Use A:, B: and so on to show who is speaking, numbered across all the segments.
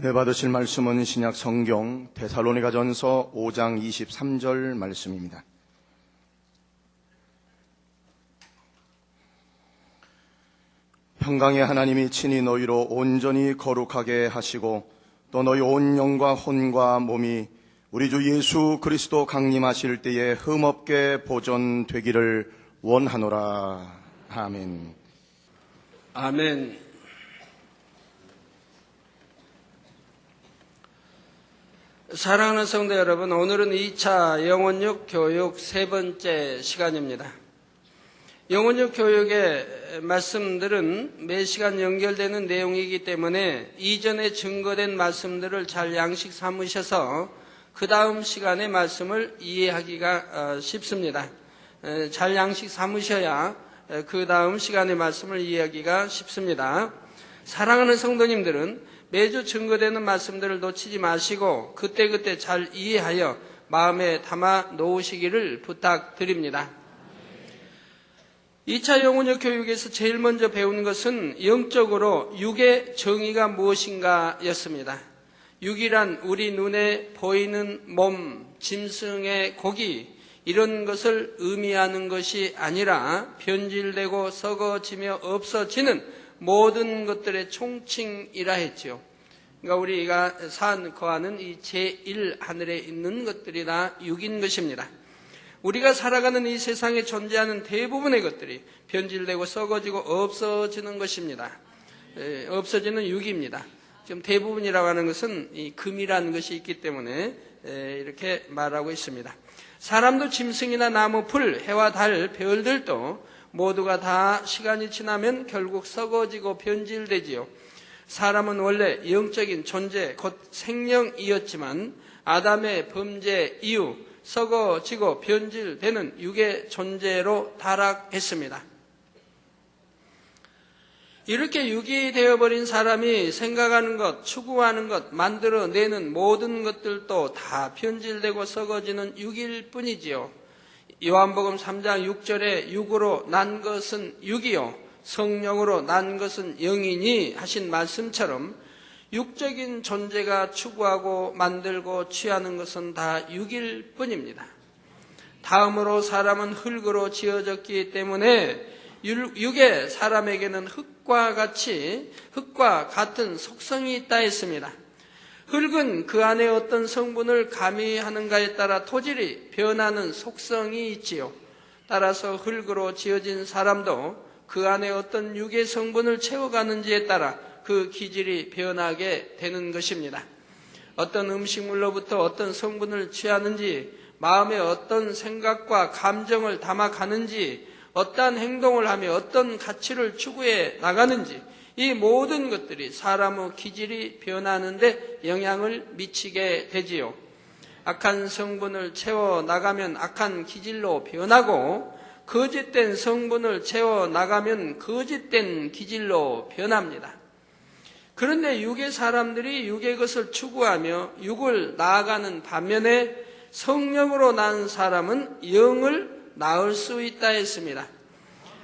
A: 네, 받으실 말씀은 신약 성경 데살로니가전서 5장 23절 말씀입니다. 평강의 하나님이 친히 너희로 온전히 거룩하게 하시고 또 너희 온 영과 혼과 몸이 우리 주 예수 그리스도 강림하실 때에 흠없게 보존되기를 원하노라. 아멘.
B: 아멘. 사랑하는 성도 여러분, 오늘은 2차 영혼육 교육 세 번째 시간입니다. 영혼육 교육의 말씀들은 매 시간 연결되는 내용이기 때문에 이전에 증거된 말씀들을 잘 양식 삼으셔서 그 다음 시간의 말씀을 이해하기가 쉽습니다. 잘 양식 삼으셔야 그 다음 시간의 말씀을 이해하기가 쉽습니다. 사랑하는 성도님들은 매주 증거되는 말씀들을 놓치지 마시고 그때그때 잘 이해하여 마음에 담아 놓으시기를 부탁드립니다. 2차 영혼육 교육에서 제일 먼저 배우는 것은 영적으로 육의 정의가 무엇인가 였습니다. 육이란 우리 눈에 보이는 몸, 짐승의 고기 이런 것을 의미하는 것이 아니라 변질되고 썩어지며 없어지는 모든 것들의 총칭이라 했지요. 그러니까 우리가 거하는 이 제1하늘에 있는 것들이 다 육인 것입니다. 우리가 살아가는 이 세상에 존재하는 대부분의 것들이 변질되고 썩어지고 없어지는 것입니다. 없어지는 육입니다. 지금 대부분이라고 하는 것은 이 금이라는 것이 있기 때문에 이렇게 말하고 있습니다. 사람도 짐승이나 나무, 풀, 해와 달, 별들도 모두가 다 시간이 지나면 결국 썩어지고 변질되지요. 사람은 원래 영적인 존재, 곧 생명이었지만 아담의 범죄 이후 썩어지고 변질되는 육의 존재로 타락했습니다. 이렇게 육이 되어버린 사람이 생각하는 것, 추구하는 것, 만들어내는 모든 것들도 다 변질되고 썩어지는 육일 뿐이지요. 요한복음 3장 6절에 육으로 난 것은 육이요 성령으로 난 것은 영이니 하신 말씀처럼 육적인 존재가 추구하고 만들고 취하는 것은 다 육일 뿐입니다. 다음으로 사람은 흙으로 지어졌기 때문에 육에 사람에게는 흙과 같은 속성이 있다 했습니다. 흙은 그 안에 어떤 성분을 가미하는가에 따라 토질이 변하는 속성이 있지요. 따라서 흙으로 지어진 사람도 그 안에 어떤 육의 성분을 채워가는지에 따라 그 기질이 변하게 되는 것입니다. 어떤 음식물로부터 어떤 성분을 취하는지, 마음에 어떤 생각과 감정을 담아가는지, 어떠한 행동을 하며 어떤 가치를 추구해 나가는지, 이 모든 것들이 사람의 기질이 변하는데 영향을 미치게 되지요. 악한 성분을 채워나가면 악한 기질로 변하고 거짓된 성분을 채워나가면 거짓된 기질로 변합니다. 그런데 육의 사람들이 육의 것을 추구하며 육을 나아가는 반면에 성령으로 난 사람은 영을 낳을 수 있다 했습니다.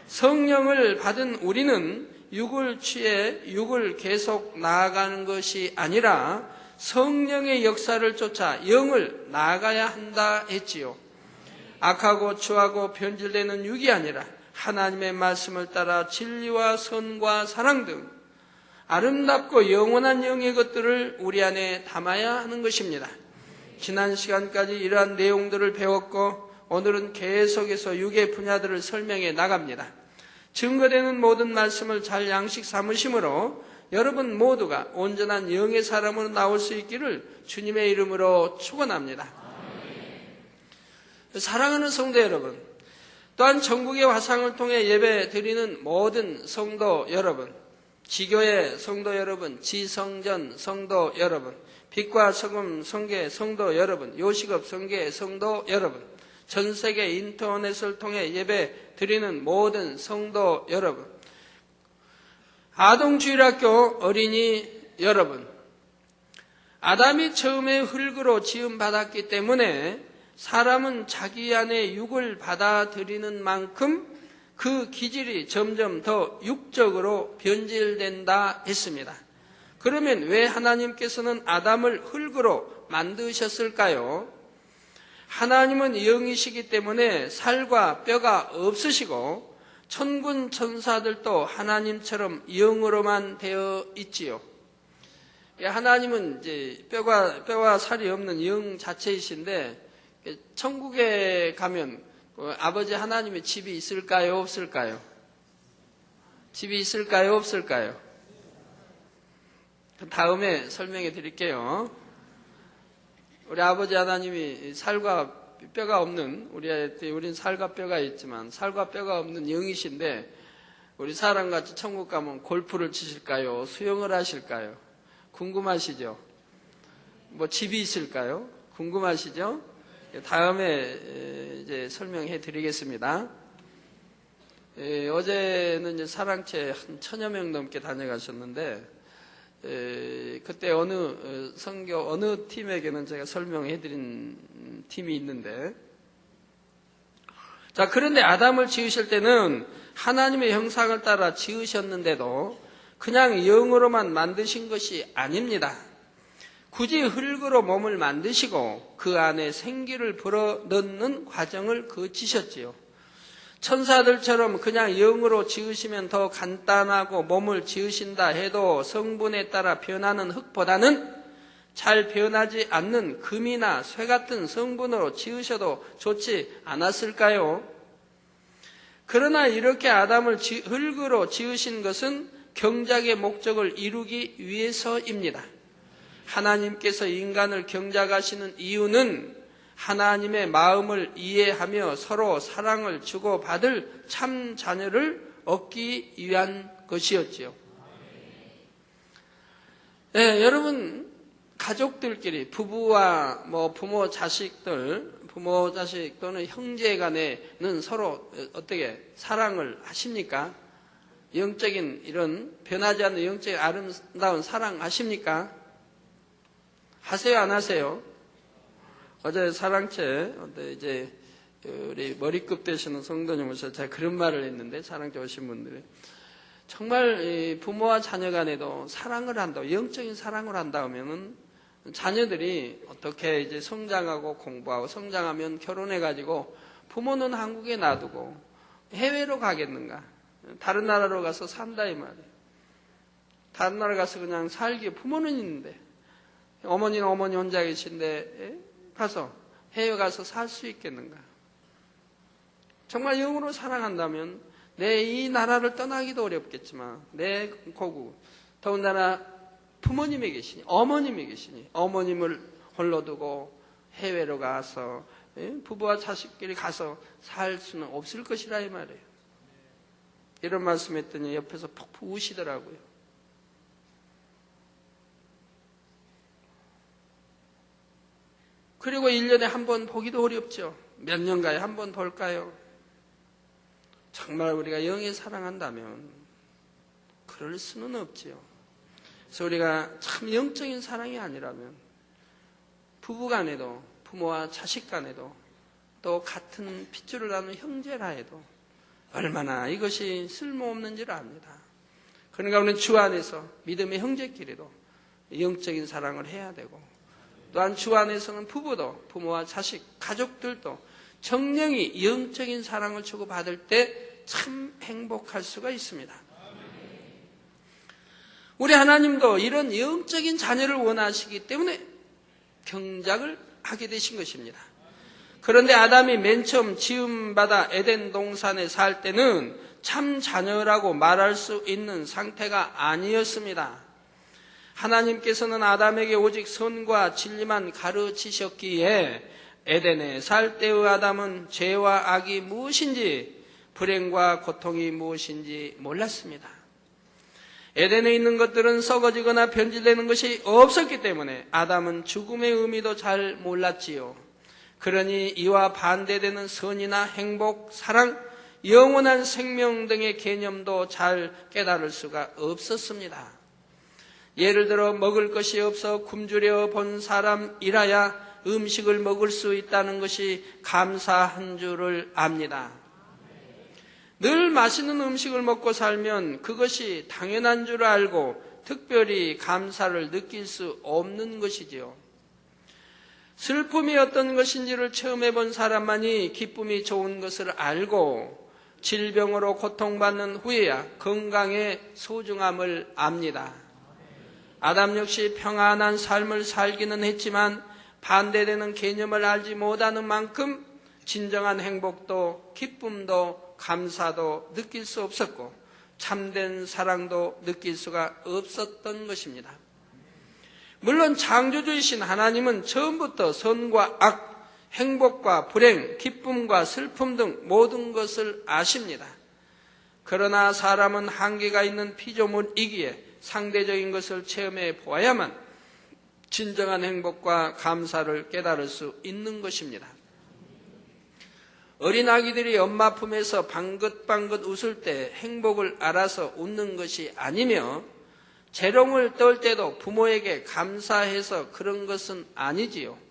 B: 성령을 받은 우리는 육을 취해 육을 계속 나아가는 것이 아니라 성령의 역사를 쫓아 영을 나아가야 한다 했지요. 악하고 추하고 변질되는 육이 아니라 하나님의 말씀을 따라 진리와 선과 사랑 등 아름답고 영원한 영의 것들을 우리 안에 담아야 하는 것입니다. 지난 시간까지 이러한 내용들을 배웠고 오늘은 계속해서 육의 분야들을 설명해 나갑니다. 증거되는 모든 말씀을 잘 양식 삼으심으로 여러분 모두가 온전한 영의 사람으로 나올 수 있기를 주님의 이름으로 축원합니다. 사랑하는 성도 여러분, 또한 전국의 화상을 통해 예배 드리는 모든 성도 여러분, 지교회 성도 여러분, 지성전 성도 여러분, 빛과 소금 성계 성도 여러분, 요식업 성계 성도 여러분, 전 세계 인터넷을 통해 예배 드리는 모든 성도 여러분, 아동주일학교 어린이 여러분, 아담이 처음에 흙으로 지음받았기 때문에 사람은 자기 안에 육을 받아들이는 만큼 그 기질이 점점 더 육적으로 변질된다 했습니다. 그러면 왜 하나님께서는 아담을 흙으로 만드셨을까요? 하나님은 영이시기 때문에 살과 뼈가 없으시고 천군 천사들도 하나님처럼 영으로만 되어 있지요. 하나님은 이제 뼈와 살이 없는 영 자체이신데, 천국에 가면 아버지 하나님의 집이 있을까요? 없을까요? 집이 있을까요? 없을까요? 다음에 설명해 드릴게요. 우리 아버지 하나님이 살과 뼈가 없는, 우리는 살과 뼈가 있지만 살과 뼈가 없는 영이신데, 우리 사람같이 천국 가면 골프를 치실까요? 수영을 하실까요? 궁금하시죠? 뭐 집이 있을까요? 궁금하시죠? 다음에 이제 설명해 드리겠습니다. 어제는 이제 사랑채 한 1000여 명 넘게 다녀가셨는데, 그때 어느 팀에게는 제가 설명해 드린 팀이 있는데, 자, 그런데 아담을 지으실 때는 하나님의 형상을 따라 지으셨는데도 그냥 영으로만 만드신 것이 아닙니다. 굳이 흙으로 몸을 만드시고 그 안에 생기를 불어넣는 과정을 거치셨지요. 천사들처럼 그냥 영으로 지으시면 더 간단하고 몸을 지으신다 해도 성분에 따라 변하는 흙보다는 잘 변하지 않는 금이나 쇠 같은 성분으로 지으셔도 좋지 않았을까요? 그러나 이렇게 아담을 흙으로 지으신 것은 경작의 목적을 이루기 위해서입니다. 하나님께서 인간을 경작하시는 이유는 하나님의 마음을 이해하며 서로 사랑을 주고받을 참 자녀를 얻기 위한 것이었지요. 네, 여러분, 가족들끼리 부부와 부모 자식 또는 형제 간에는 서로 어떻게 사랑을 하십니까? 영적인 이런 변하지 않는 영적인 아름다운 사랑 하십니까? 하세요, 안 하세요? 어제 사랑채 이제 우리 머리급 되시는 성도님 오셔서 제가 그런 말을 했는데, 사랑채 오신 분들이 정말 부모와 자녀 간에도 사랑을 한다, 영적인 사랑을 한다 하면은 자녀들이 어떻게 이제 성장하고 공부하고 성장하면 결혼해가지고 부모는 한국에 놔두고 해외로 가겠는가? 다른 나라로 가서 산다 이 말이에요. 다른 나라 가서 그냥 살기, 부모는 있는데 어머니는 어머니 혼자 계신데 가서 해외 가서 살 수 있겠는가? 정말 영으로 사랑한다면 내 이 나라를 떠나기도 어렵겠지만 내 고국, 더군다나 부모님이 계시니 어머님이 계시니 어머님을 홀로 두고 해외로 가서 부부와 자식끼리 가서 살 수는 없을 것이라 이 말이에요. 이런 말씀했더니 옆에서 푹푹 우시더라고요. 그리고 1년에 한 번 보기도 어렵죠. 몇 년가에 한 번 볼까요? 정말 우리가 영에 사랑한다면 그럴 수는 없지요. 그래서 우리가 참 영적인 사랑이 아니라면 부부간에도 부모와 자식간에도 또 같은 핏줄을 나눈 형제라 해도 얼마나 이것이 쓸모없는지를 압니다. 그러니까 우리는 주 안에서 믿음의 형제끼리도 영적인 사랑을 해야 되고, 또한 주 안에서는 부부도 부모와 자식, 가족들도 정령이 영적인 사랑을 주고받을 때 참 행복할 수가 있습니다. 우리 하나님도 이런 영적인 자녀를 원하시기 때문에 경작을 하게 되신 것입니다. 그런데 아담이 맨 처음 지음받아 에덴 동산에 살 때는 참 자녀라고 말할 수 있는 상태가 아니었습니다. 하나님께서는 아담에게 오직 선과 진리만 가르치셨기에 에덴에 살 때의 아담은 죄와 악이 무엇인지, 불행과 고통이 무엇인지 몰랐습니다. 에덴에 있는 것들은 썩어지거나 변질되는 것이 없었기 때문에 아담은 죽음의 의미도 잘 몰랐지요. 그러니 이와 반대되는 선이나 행복, 사랑, 영원한 생명 등의 개념도 잘 깨달을 수가 없었습니다. 예를 들어 먹을 것이 없어 굶주려 본 사람이라야 음식을 먹을 수 있다는 것이 감사한 줄을 압니다. 늘 맛있는 음식을 먹고 살면 그것이 당연한 줄 알고 특별히 감사를 느낄 수 없는 것이지요. 슬픔이 어떤 것인지를 처음 해본 사람만이 기쁨이 좋은 것을 알고 질병으로 고통받는 후에야 건강의 소중함을 압니다. 아담 역시 평안한 삶을 살기는 했지만 반대되는 개념을 알지 못하는 만큼 진정한 행복도 기쁨도 감사도 느낄 수 없었고 참된 사랑도 느낄 수가 없었던 것입니다. 물론 창조주이신 하나님은 처음부터 선과 악, 행복과 불행, 기쁨과 슬픔 등 모든 것을 아십니다. 그러나 사람은 한계가 있는 피조물이기에 상대적인 것을 체험해 보아야만 진정한 행복과 감사를 깨달을 수 있는 것입니다. 어린아기들이 엄마 품에서 방긋방긋 웃을 때 행복을 알아서 웃는 것이 아니며 재롱을 떨 때도 부모에게 감사해서 그런 것은 아니지요.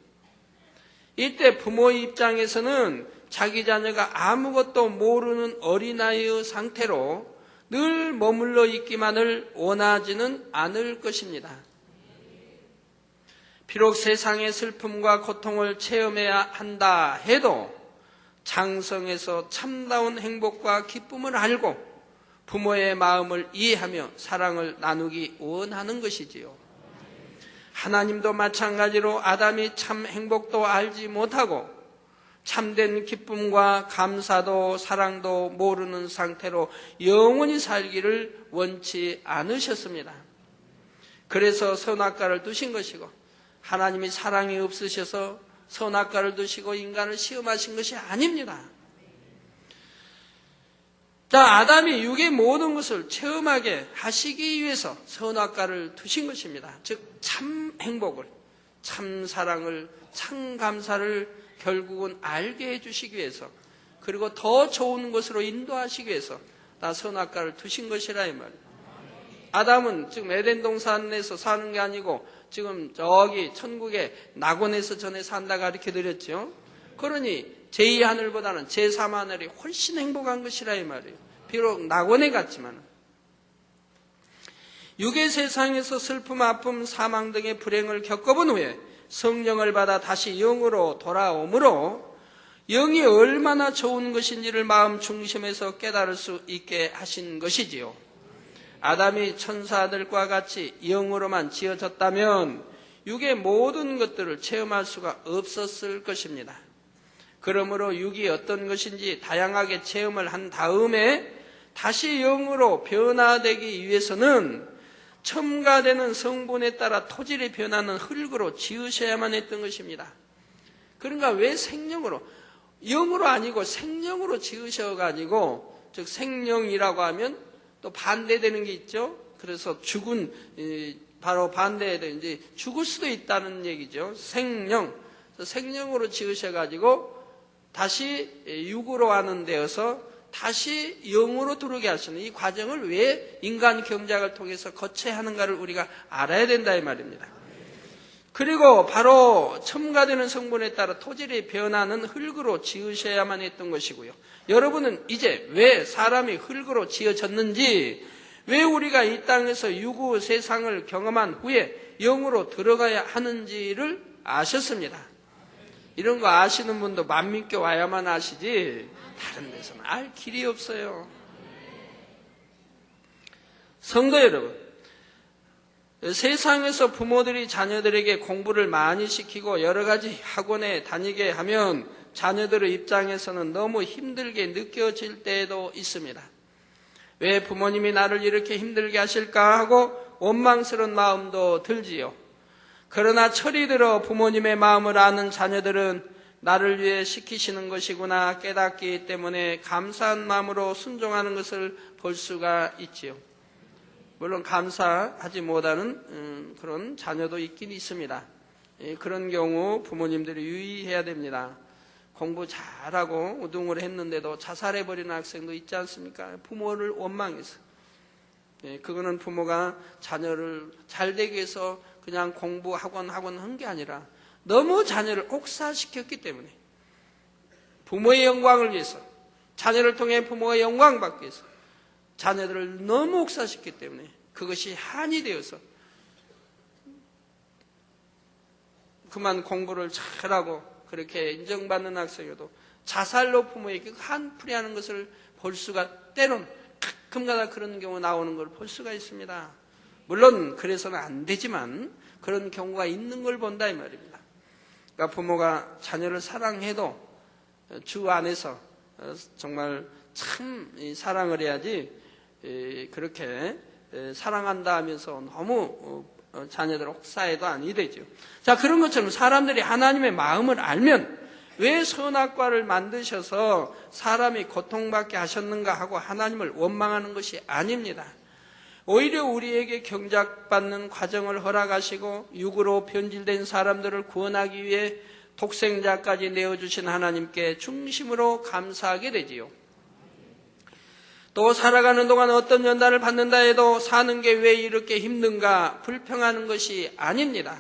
B: 이때 부모의 입장에서는 자기 자녀가 아무것도 모르는 어린아이의 상태로 늘 머물러 있기만을 원하지는 않을 것입니다. 비록 세상의 슬픔과 고통을 체험해야 한다 해도 장성에서 참다운 행복과 기쁨을 알고 부모의 마음을 이해하며 사랑을 나누기 원하는 것이지요. 하나님도 마찬가지로 아담이 참 행복도 알지 못하고 참된 기쁨과 감사도 사랑도 모르는 상태로 영원히 살기를 원치 않으셨습니다. 그래서 선악과를 두신 것이고 하나님이 사랑이 없으셔서 선악과를 두시고 인간을 시험하신 것이 아닙니다. 자, 아담이 육의 모든 것을 체험하게 하시기 위해서 선악과를 두신 것입니다. 즉 참 행복을, 참 사랑을, 참 감사를 결국은 알게 해주시기 위해서, 그리고 더 좋은 것으로 인도하시기 위해서 다 선악과를 두신 것이라 이 말이에요. 아담은 지금 에덴 동산에서 사는 게 아니고 지금 저기 천국의 낙원에서 전에 산다 가르쳐 드렸죠. 그러니 제2하늘보다는 제3하늘이 훨씬 행복한 것이라 이 말이에요. 비록 낙원에 갔지만 육의 세상에서 슬픔, 아픔, 사망 등의 불행을 겪어본 후에 성령을 받아 다시 영으로 돌아오므로 영이 얼마나 좋은 것인지를 마음 중심에서 깨달을 수 있게 하신 것이지요. 아담이 천사들과 같이 영으로만 지어졌다면 육의 모든 것들을 체험할 수가 없었을 것입니다. 그러므로 육이 어떤 것인지 다양하게 체험을 한 다음에 다시 영으로 변화되기 위해서는 첨가되는 성분에 따라 토질이 변하는 흙으로 지으셔야만 했던 것입니다. 그러니까 왜 생령으로, 영으로 아니고 생령으로 지으셔가지고, 즉 생령이라고 하면 또 반대되는 게 있죠. 그래서 죽은, 바로 반대되는, 이제 죽을 수도 있다는 얘기죠. 생령. 생령으로 지으셔가지고 다시 육으로 하는 데여서 다시 영으로 들어오게 하시는 이 과정을 왜 인간 경작을 통해서 거쳐야 하는가를 우리가 알아야 된다 이 말입니다. 그리고 바로 첨가되는 성분에 따라 토질이 변하는 흙으로 지으셔야만 했던 것이고요. 여러분은 이제 왜 사람이 흙으로 지어졌는지, 왜 우리가 이 땅에서 유구 세상을 경험한 후에 영으로 들어가야 하는지를 아셨습니다. 이런 거 아시는 분도 만민께 와야만 아시지 다른 데서는 알 길이 없어요. 성도 여러분, 세상에서 부모들이 자녀들에게 공부를 많이 시키고 여러 가지 학원에 다니게 하면 자녀들의 입장에서는 너무 힘들게 느껴질 때도 있습니다. 왜 부모님이 나를 이렇게 힘들게 하실까 하고 원망스러운 마음도 들지요. 그러나 철이 들어 부모님의 마음을 아는 자녀들은 나를 위해 시키시는 것이구나 깨닫기 때문에 감사한 마음으로 순종하는 것을 볼 수가 있지요. 물론 감사하지 못하는 그런 자녀도 있긴 있습니다. 그런 경우 부모님들이 유의해야 됩니다. 공부 잘하고 우등을 했는데도 자살해버리는 학생도 있지 않습니까? 부모를 원망해서. 그거는 부모가 자녀를 잘 되기 위해서 그냥 공부 학원 한 게 아니라 너무 자녀를 옥사시켰기 때문에 부모의 영광을 위해서, 자녀를 통해 부모가 영광받기 위해서 자녀들을 너무 옥사시켰기 때문에 그것이 한이 되어서 그만 공부를 잘하고 그렇게 인정받는 학생이어도 자살로 부모에게 한풀이하는 것을 볼 수가 때론 가끔가다 그런 경우 나오는 걸 볼 수가 있습니다. 물론 그래서는 안 되지만 그런 경우가 있는 걸 본다 이 말입니다. 그러니까 부모가 자녀를 사랑해도 주 안에서 정말 참 사랑을 해야지 그렇게 사랑한다 하면서 너무 자녀들 혹사해도 아니 되죠. 자, 그런 것처럼 사람들이 하나님의 마음을 알면 왜 선악과를 만드셔서 사람이 고통받게 하셨는가 하고 하나님을 원망하는 것이 아닙니다. 오히려 우리에게 경작받는 과정을 허락하시고 육으로 변질된 사람들을 구원하기 위해 독생자까지 내어주신 하나님께 중심으로 감사하게 되지요. 또 살아가는 동안 어떤 연단을 받는다 해도 사는 게 왜 이렇게 힘든가 불평하는 것이 아닙니다.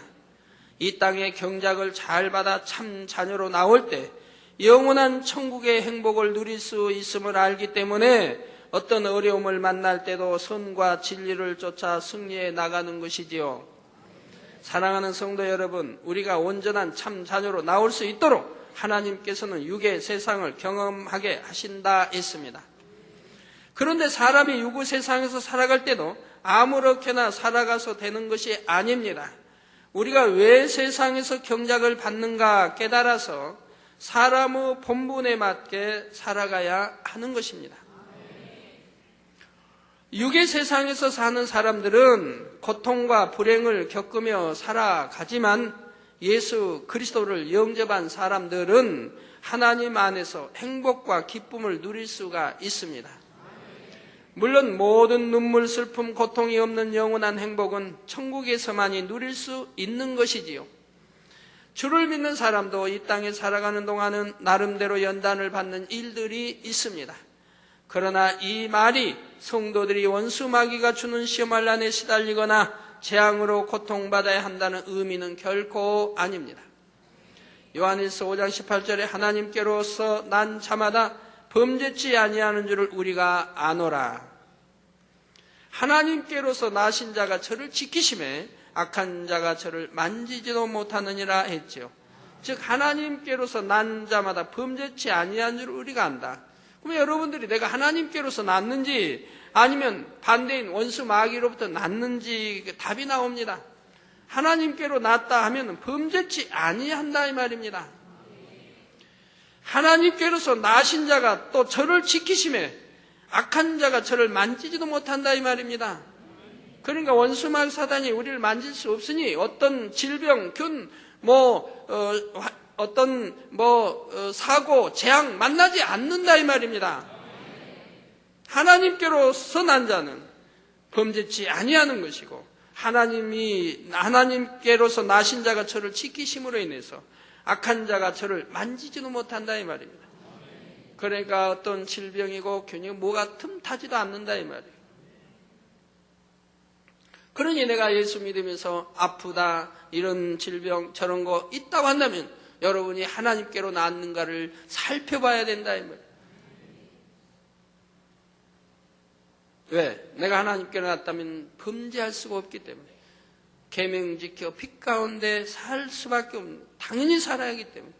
B: 이 땅의 경작을 잘 받아 참 자녀로 나올 때 영원한 천국의 행복을 누릴 수 있음을 알기 때문에 어떤 어려움을 만날 때도 선과 진리를 쫓아 승리해 나가는 것이지요. 사랑하는 성도 여러분, 우리가 온전한 참 자녀로 나올 수 있도록 하나님께서는 육의 세상을 경험하게 하신다 했습니다. 그런데 사람이 육의 세상에서 살아갈 때도 아무렇게나 살아가서 되는 것이 아닙니다. 우리가 왜 세상에서 경작을 받는가 깨달아서 사람의 본분에 맞게 살아가야 하는 것입니다. 육의 세상에서 사는 사람들은 고통과 불행을 겪으며 살아가지만 예수 그리스도를 영접한 사람들은 하나님 안에서 행복과 기쁨을 누릴 수가 있습니다. 물론 모든 눈물, 슬픔, 고통이 없는 영원한 행복은 천국에서만이 누릴 수 있는 것이지요. 주를 믿는 사람도 이 땅에 살아가는 동안은 나름대로 연단을 받는 일들이 있습니다. 그러나 이 말이 성도들이 원수 마귀가 주는 시험환란에 시달리거나 재앙으로 고통받아야 한다는 의미는 결코 아닙니다. 요한일서 5장 18절에 하나님께로서 난 자마다 범죄치 아니하는 줄을 우리가 아노라. 하나님께로서 나신 자가 저를 지키심에 악한 자가 저를 만지지도 못하느니라 했지요. 즉 하나님께로서 난 자마다 범죄치 아니한 줄 우리가 안다. 그러면 여러분들이 내가 하나님께로서 났는지 아니면 반대인 원수 마귀로부터 났는지 답이 나옵니다. 하나님께로 났다 하면 범죄치 아니한다 이 말입니다. 하나님께로서 나신 자가 또 저를 지키심에 악한 자가 저를 만지지도 못한다 이 말입니다. 그러니까 원수 마귀 사단이 우리를 만질 수 없으니 어떤 질병, 균, 사고, 재앙 만나지 않는다 이 말입니다. 하나님께로서 난 자는 범죄치 아니하는 것이고 하나님께로서 나신 자가 저를 지키심으로 인해서 악한 자가 저를 만지지도 못한다 이 말입니다. 그러니까 어떤 질병이고 균이고 뭐가 틈타지도 않는다 이 말이에요. 그러니 내가 예수 믿으면서 아프다 이런 질병 저런 거 있다고 한다면 여러분이 하나님께로 낳았는가를 살펴봐야 된다 이 말이에요. 왜? 내가 하나님께로 낳았다면 범죄할 수가 없기 때문에 계명 지켜 빛 가운데 살 수밖에 없는 당연히 살아야 하기 때문에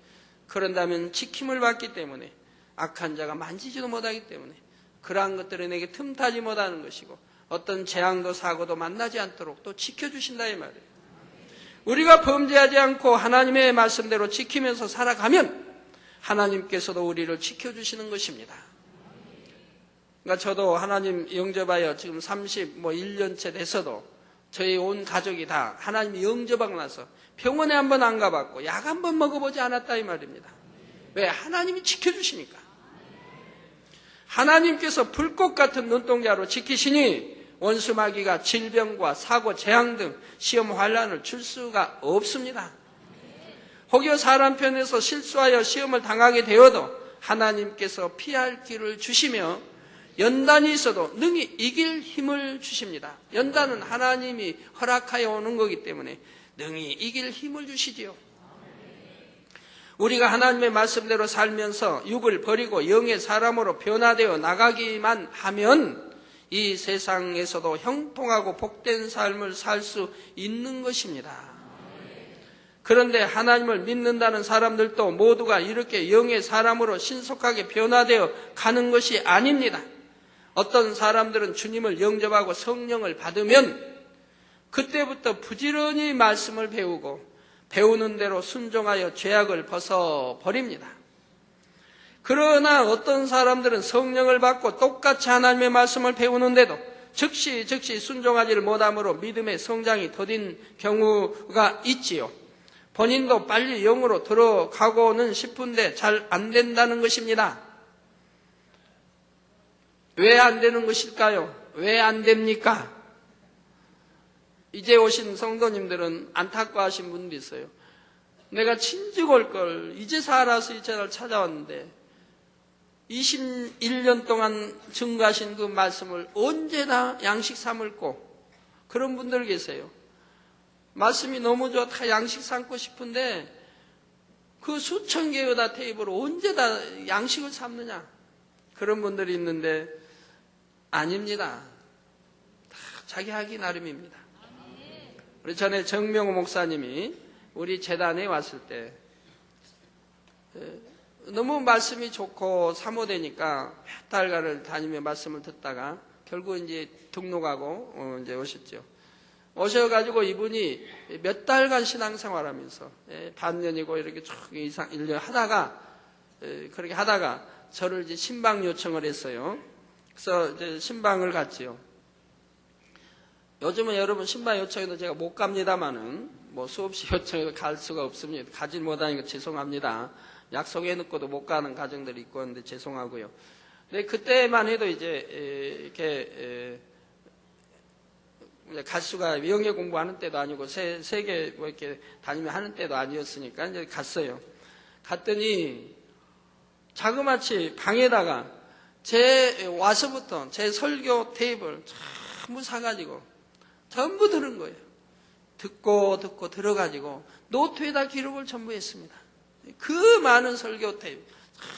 B: 그런다면 지킴을 받기 때문에 악한 자가 만지지도 못하기 때문에 그러한 것들은 내게 틈타지 못하는 것이고 어떤 재앙도 사고도 만나지 않도록 또 지켜주신다 이 말이에요. 우리가 범죄하지 않고 하나님의 말씀대로 지키면서 살아가면 하나님께서도 우리를 지켜주시는 것입니다. 그러니까 저도 하나님 영접하여 지금 31년째 돼서도 저희 온 가족이 다 하나님 영접하고 나서 병원에 한 번 안 가봤고 약 한 번 먹어보지 않았다 이 말입니다. 왜? 하나님이 지켜주시니까. 하나님께서 불꽃 같은 눈동자로 지키시니 원수 마귀가 질병과 사고, 재앙 등 시험 환란을 줄 수가 없습니다. 혹여 사람 편에서 실수하여 시험을 당하게 되어도 하나님께서 피할 길을 주시며 연단이 있어도 능히 이길 힘을 주십니다. 연단은 하나님이 허락하여 오는 거기 때문에 능히 이길 힘을 주시지요. 우리가 하나님의 말씀대로 살면서 육을 버리고 영의 사람으로 변화되어 나가기만 하면 이 세상에서도 형통하고 복된 삶을 살 수 있는 것입니다. 그런데 하나님을 믿는다는 사람들도 모두가 이렇게 영의 사람으로 신속하게 변화되어 가는 것이 아닙니다. 어떤 사람들은 주님을 영접하고 성령을 받으면 그때부터 부지런히 말씀을 배우고 배우는 대로 순종하여 죄악을 벗어버립니다. 그러나 어떤 사람들은 성령을 받고 똑같이 하나님의 말씀을 배우는데도 즉시 순종하지를 못함으로 믿음의 성장이 더딘 경우가 있지요. 본인도 빨리 영으로 들어가고는 싶은데 잘 안 된다는 것입니다. 왜 안 되는 것일까요? 왜 안 됩니까? 이제 오신 성도님들은 안타까워하신 분도 있어요. 내가 진즉 올 걸 이제서 알아서 이 채널 찾아왔는데 21년 동안 증거하신 그 말씀을 언제나 양식 삼을고, 그런 분들 계세요. 말씀이 너무 좋아 다 양식 삼고 싶은데 그 수천 개의 다 테이블을 언제 다 양식을 삼느냐, 그런 분들이 있는데 아닙니다. 다 자기 하기 나름입니다. 우리 전에 정명호 목사님이 우리 재단에 왔을 때 너무 말씀이 좋고 사모되니까 몇 달간을 다니며 말씀을 듣다가 결국 이제 등록하고 이제 오셨죠. 오셔가지고 이분이 몇 달간 신앙생활하면서 반년이고 이렇게 쭉 이상 1년 하다가 그렇게 하다가 저를 이제 신방 요청을 했어요. 그래서 이제 신방을 갔지요. 요즘은 여러분 신방 요청해도 제가 못 갑니다만은 뭐 수없이 요청해도 갈 수가 없습니다. 가지 못하니까 죄송합니다. 약속해놓고도 못 가는 가정들이 있고 하는데 죄송하고요. 근데 그때만 해도 이제 이렇게 갈 수가 영예 공부하는 때도 아니고 세계 뭐 이렇게 다니며 하는 때도 아니었으니까 이제 갔어요. 갔더니 자그마치 방에다가 와서부터 제 설교 테이블 전부 사가지고 전부 들은 거예요. 듣고 들어가지고 노트에다 기록을 전부 했습니다. 그 많은 설교 테이블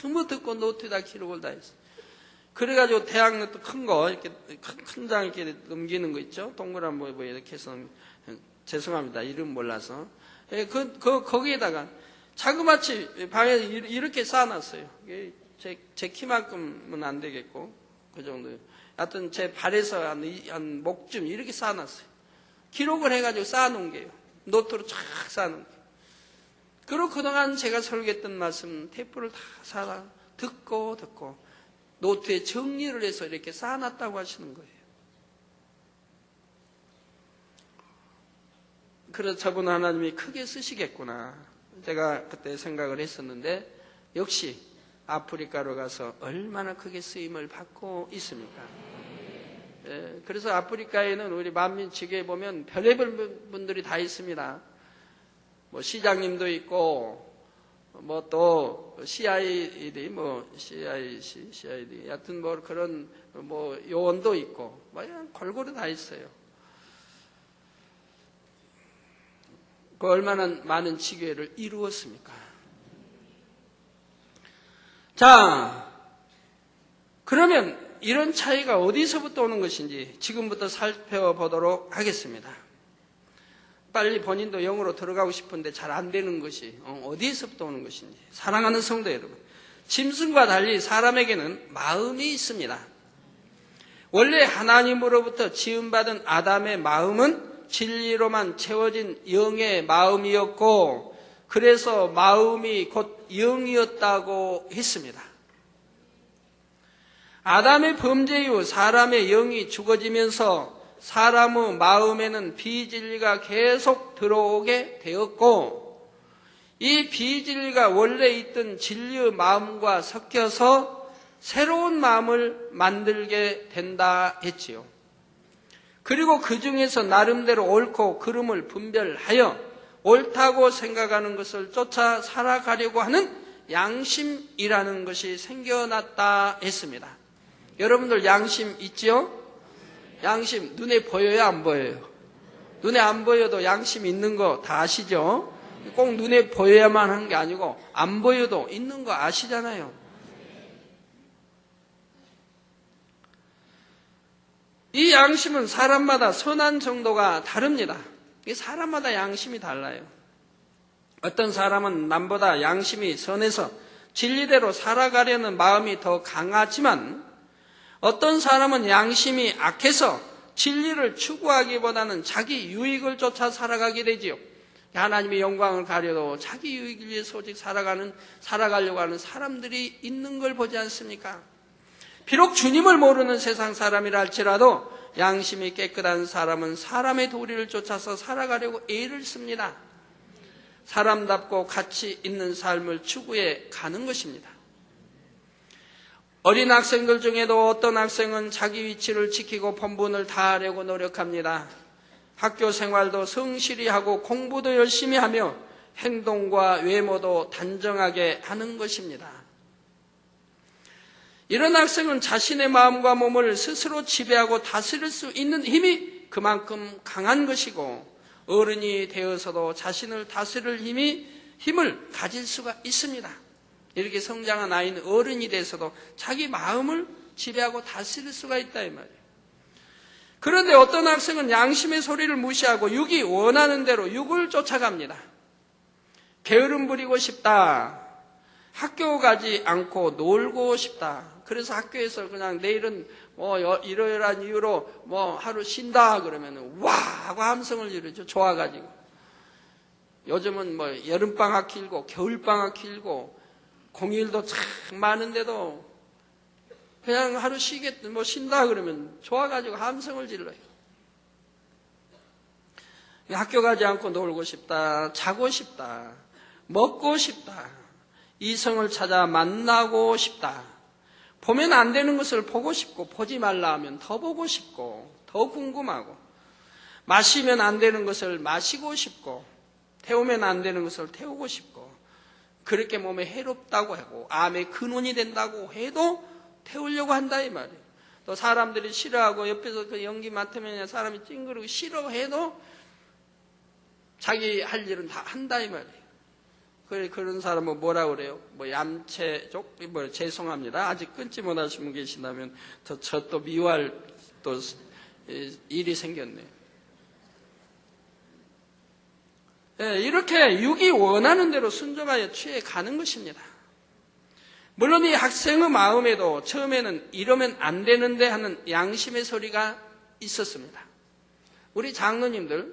B: 전부 듣고 노트에다 기록을 다 했어요. 그래가지고 대학노트 큰 거, 이렇게 큰 장 이렇게 넘기는 거 있죠? 동그란 뭐 이렇게 해서, 죄송합니다. 이름 몰라서. 거기에다가 자그마치 방에 이렇게 쌓아놨어요. 제 키만큼은 안 되겠고, 그 정도. 하여튼 제 발에서 한 목쯤 이렇게 쌓아놨어요. 기록을 해가지고 쌓아놓은 게요. 노트로 쫙 쌓아놓은 게. 그리고 그동안 제가 설교했던 말씀 테이프를 다 사다 듣고, 노트에 정리를 해서 이렇게 쌓아놨다고 하시는 거예요. 그래서 저분 하나님이 크게 쓰시겠구나. 제가 그때 생각을 했었는데, 역시 아프리카로 가서 얼마나 크게 쓰임을 받고 있습니까? 그래서 아프리카에는 우리 만민지교에 보면 별의별 분들이 다 있습니다. 뭐 시장님도 있고, 뭐 또 CID, CID, 여튼 뭐 그런 뭐 요원도 있고, 뭐 골고루 다 있어요. 그 얼마나 많은 지교회를 이루었습니까? 자, 그러면 이런 차이가 어디서부터 오는 것인지 지금부터 살펴보도록 하겠습니다. 빨리 본인도 영으로 들어가고 싶은데 잘 안 되는 것이 어디에서부터 오는 것인지. 사랑하는 성도 여러분, 짐승과 달리 사람에게는 마음이 있습니다. 원래 하나님으로부터 지음받은 아담의 마음은 진리로만 채워진 영의 마음이었고, 그래서 마음이 곧 영이었다고 했습니다. 아담의 범죄 이후 사람의 영이 죽어지면서 사람의 마음에는 비진리가 계속 들어오게 되었고, 이 비진리가 원래 있던 진리의 마음과 섞여서 새로운 마음을 만들게 된다 했지요. 그리고 그 중에서 나름대로 옳고 그름을 분별하여 옳다고 생각하는 것을 쫓아 살아가려고 하는 양심이라는 것이 생겨났다 했습니다. 여러분들 양심 있지요? 양심 눈에 보여요, 안 보여요? 눈에 안 보여도 양심 있는 거 다 아시죠? 꼭 눈에 보여야만 하는 게 아니고 안 보여도 있는 거 아시잖아요. 이 양심은 사람마다 선한 정도가 다릅니다. 이 사람마다 양심이 달라요. 어떤 사람은 남보다 양심이 선해서 진리대로 살아가려는 마음이 더 강하지만 어떤 사람은 양심이 악해서 진리를 추구하기보다는 자기 유익을 쫓아 살아가게 되지요. 하나님의 영광을 가려도 자기 유익을 위해서 오직 살아가려고 하는 사람들이 있는 걸 보지 않습니까? 비록 주님을 모르는 세상 사람이라 할지라도 양심이 깨끗한 사람은 사람의 도리를 쫓아서 살아가려고 애를 씁니다. 사람답고 가치 있는 삶을 추구해 가는 것입니다. 어린 학생들 중에도 어떤 학생은 자기 위치를 지키고 본분을 다하려고 노력합니다. 학교 생활도 성실히 하고 공부도 열심히 하며 행동과 외모도 단정하게 하는 것입니다. 이런 학생은 자신의 마음과 몸을 스스로 지배하고 다스릴 수 있는 힘이 그만큼 강한 것이고 어른이 되어서도 자신을 다스릴 힘을 가질 수가 있습니다. 이렇게 성장한 아이는 어른이 돼서도 자기 마음을 지배하고 다스릴 수가 있다 이 말이에요. 그런데 어떤 학생은 양심의 소리를 무시하고 육이 원하는 대로 육을 쫓아갑니다. 게으름 부리고 싶다. 학교 가지 않고 놀고 싶다. 그래서 학교에서 그냥 내일은 이러이러한 이유로 하루 쉰다 그러면 와 하고 함성을 지르죠. 좋아가지고. 요즘은 여름방학 길고 겨울방학 길고 공휴일도 참 많은데도 그냥 하루 쉰다 그러면 좋아가지고 함성을 질러요. 학교 가지 않고 놀고 싶다, 자고 싶다, 먹고 싶다, 이성을 찾아 만나고 싶다. 보면 안 되는 것을 보고 싶고 보지 말라 하면 더 보고 싶고 더 궁금하고 마시면 안 되는 것을 마시고 싶고 태우면 안 되는 것을 태우고 싶고 그렇게 몸에 해롭다고 하고 암의 근원이 된다고 해도 태우려고 한다 이 말이에요. 또 사람들이 싫어하고 옆에서 그 연기 맡으면 사람이 찡그리고 싫어해도 자기 할 일은 다 한다 이 말이에요. 그런 사람은 뭐라 그래요? 얌체족? 죄송합니다. 아직 끊지 못하신 분 계신다면 저 또 미워할 또 일이 생겼네요. 네, 이렇게 육이 원하는 대로 순종하여 취해 가는 것입니다. 물론 이 학생의 마음에도 처음에는 이러면 안 되는데 하는 양심의 소리가 있었습니다. 우리 장로님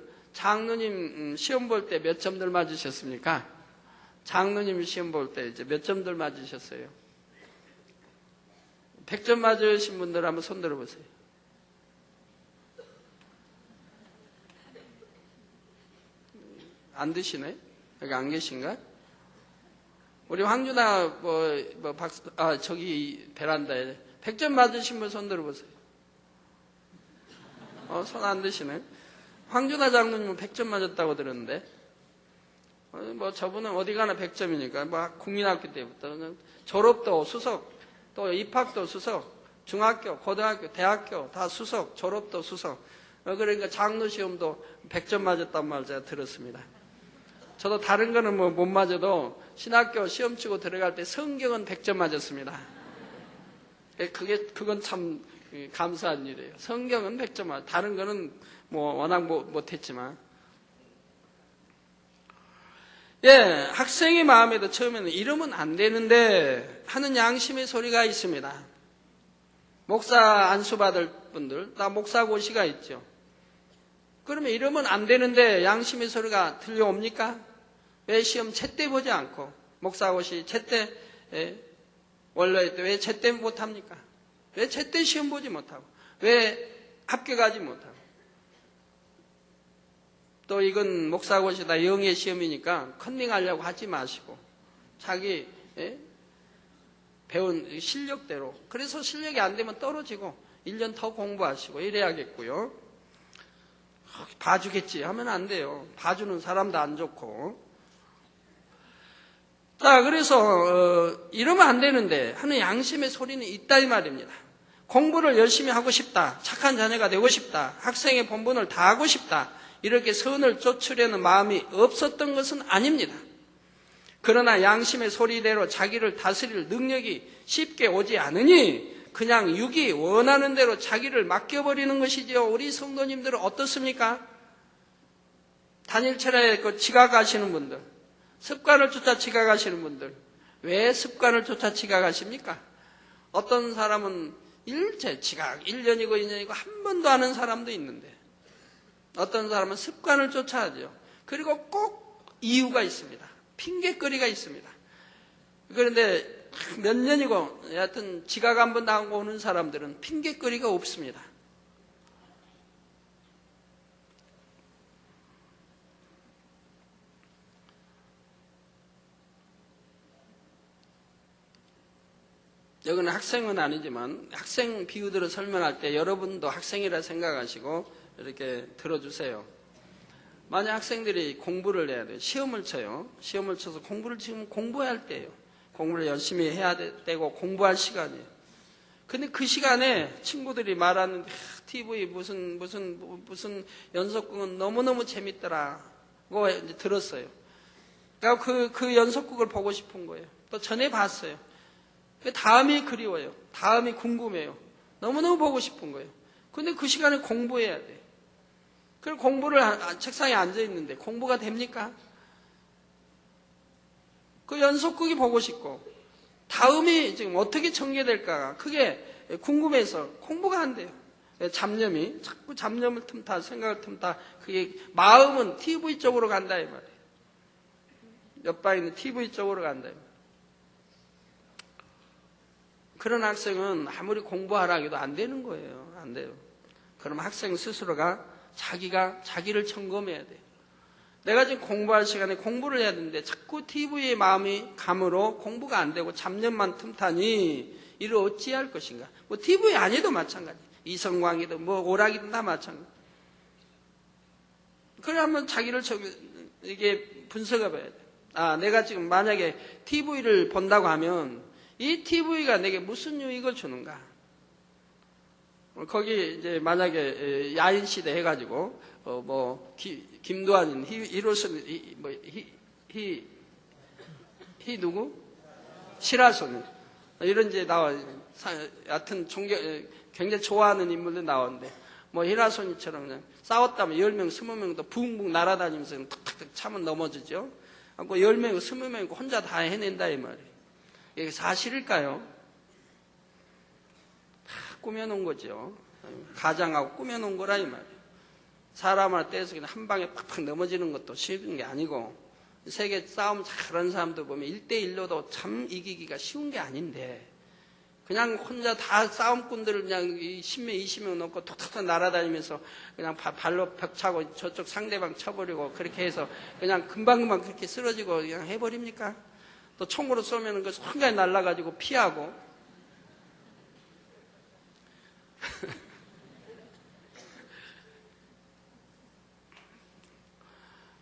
B: 시험 볼 때 몇 점들 맞으셨습니까? 장로님 시험 볼 때 이제 몇 점들 맞으셨어요? 100점 맞으신 분들 한번 손 들어보세요. 안 드시네? 여기 안 계신가? 우리 황준아, 저기 베란다에 100점 맞으신 분 손 들어보세요. 손 안 드시네? 황준아 장로님은 100점 맞았다고 들었는데, 저분은 어디 가나 100점이니까, 국민학교 때부터 졸업도 수석, 또 입학도 수석, 중학교, 고등학교, 대학교 다 수석, 졸업도 수석. 그러니까 장로 시험도 100점 맞았단 말 제가 들었습니다. 저도 다른 거는 못 맞아도 신학교 시험 치고 들어갈 때 성경은 100점 맞았습니다. 그건 참 감사한 일이에요. 성경은 100점 맞았어요. 다른 거는 워낙 못했지만. 학생의 마음에도 처음에는 이러면 안 되는데 하는 양심의 소리가 있습니다. 목사 안수 받을 분들, 나 목사고시가 있죠. 그러면 이러면 안 되는데 양심의 소리가 들려옵니까? 왜 시험 제때 보지 않고 목사고시 제때 원래 왜 제때 못합니까? 왜 제때 시험 보지 못하고 왜 합격하지 못하고 또 이건 목사고시다 영예 시험이니까 컨닝하려고 하지 마시고 자기 배운 실력대로 그래서 실력이 안 되면 떨어지고 1년 더 공부하시고 이래야겠고요. 봐주겠지 하면 안 돼요. 봐주는 사람도 안 좋고. 자, 그래서 이러면 안 되는데 하는 양심의 소리는 있다 이 말입니다. 공부를 열심히 하고 싶다. 착한 자녀가 되고 싶다. 학생의 본분을 다하고 싶다. 이렇게 선을 쫓으려는 마음이 없었던 것은 아닙니다. 그러나 양심의 소리대로 자기를 다스릴 능력이 쉽게 오지 않으니 그냥 육이 원하는 대로 자기를 맡겨버리는 것이죠. 우리 성도님들은 어떻습니까? 단일체라에 그 지각하시는 분들, 습관을 쫓아 지각하시는 분들, 왜 습관을 쫓아 지각하십니까? 어떤 사람은 일제 지각 1년이고 2년이고 한 번도 안 하는 사람도 있는데, 어떤 사람은 습관을 쫓아하죠. 그리고 꼭 이유가 있습니다. 핑계거리가 있습니다. 그런데 몇 년이고 여하튼 지각 한 번 당하고 오는 사람들은 핑계거리가 없습니다. 여기는 학생은 아니지만 학생 비유들을 설명할 때 여러분도 학생이라 생각하시고 이렇게 들어주세요. 만약 학생들이 공부를 해야 돼요. 시험을 쳐요. 시험을 쳐서 공부를 지금 공부해야 할 때예요. 공부를 열심히 해야 되고 공부할 시간이에요. 근데 그 시간에 친구들이 말하는 TV 무슨 연속극은 너무너무 재밌더라고 이제 들었어요. 그러니까 그 연속극을 보고 싶은 거예요. 또 전에 봤어요. 다음이 그리워요. 다음이 궁금해요. 너무너무 보고 싶은 거예요. 근데 그 시간에 공부해야 돼요. 그럼 공부를 책상에 앉아 있는데 공부가 됩니까? 그 연속극이 보고 싶고 다음이 지금 어떻게 전개될까 그게 궁금해서 공부가 안 돼요. 잡념이 자꾸 잡념을 틈타 생각을 틈타 그게 마음은 TV 쪽으로 간다 이 말이에요. 옆방에 있는 TV 쪽으로 간다 이 말이에요. 그런 학생은 아무리 공부하라 해도 안 되는 거예요. 안 돼요. 그럼 학생 스스로가 자기를 점검해야 돼요. 내가 지금 공부할 시간에 공부를 해야 되는데 자꾸 TV의 마음이 감으로 공부가 안 되고 잡념만 틈타니 이를 어찌할 것인가. 뭐 TV 아니도 마찬가지. 이성광이든 뭐 오락이든 다 마찬가지. 그래 한번 자기를 이게 분석해 봐야 돼. 아, 내가 지금 만약에 TV를 본다고 하면 이 TV가 내게 무슨 유익을 주는가? 거기 이제 만약에 야인 시대 해가지고 김두한인 히로슨 누구? 시라소니 이런 이제 나와. 하여튼 굉장히 좋아하는 인물들 나오는데 뭐 히라소니처럼 그냥 싸웠다면 10명, 20명도 붕붕 날아다니면서 탁탁탁 차면 넘어지죠. 뭐 10명, 20명 혼자 다 해낸다 이 말이에요. 이게 사실일까요? 꾸며놓은 거죠. 가장하고 꾸며놓은 거라 이 말이에요. 사람을 떼서 그냥 한 방에 팍팍 넘어지는 것도 쉬운 게 아니고 세계 싸움 잘하는 사람들 보면 1대1로도 참 이기기가 쉬운 게 아닌데 그냥 혼자 다 싸움꾼들을 그냥 10명, 20명 놓고 톡톡톡 날아다니면서 그냥 발로 벽 차고 저쪽 상대방 쳐버리고 그렇게 해서 그냥 금방금방 그렇게 쓰러지고 그냥 해버립니까? 또 총으로 쏘면 그 순간에 날아가지고 피하고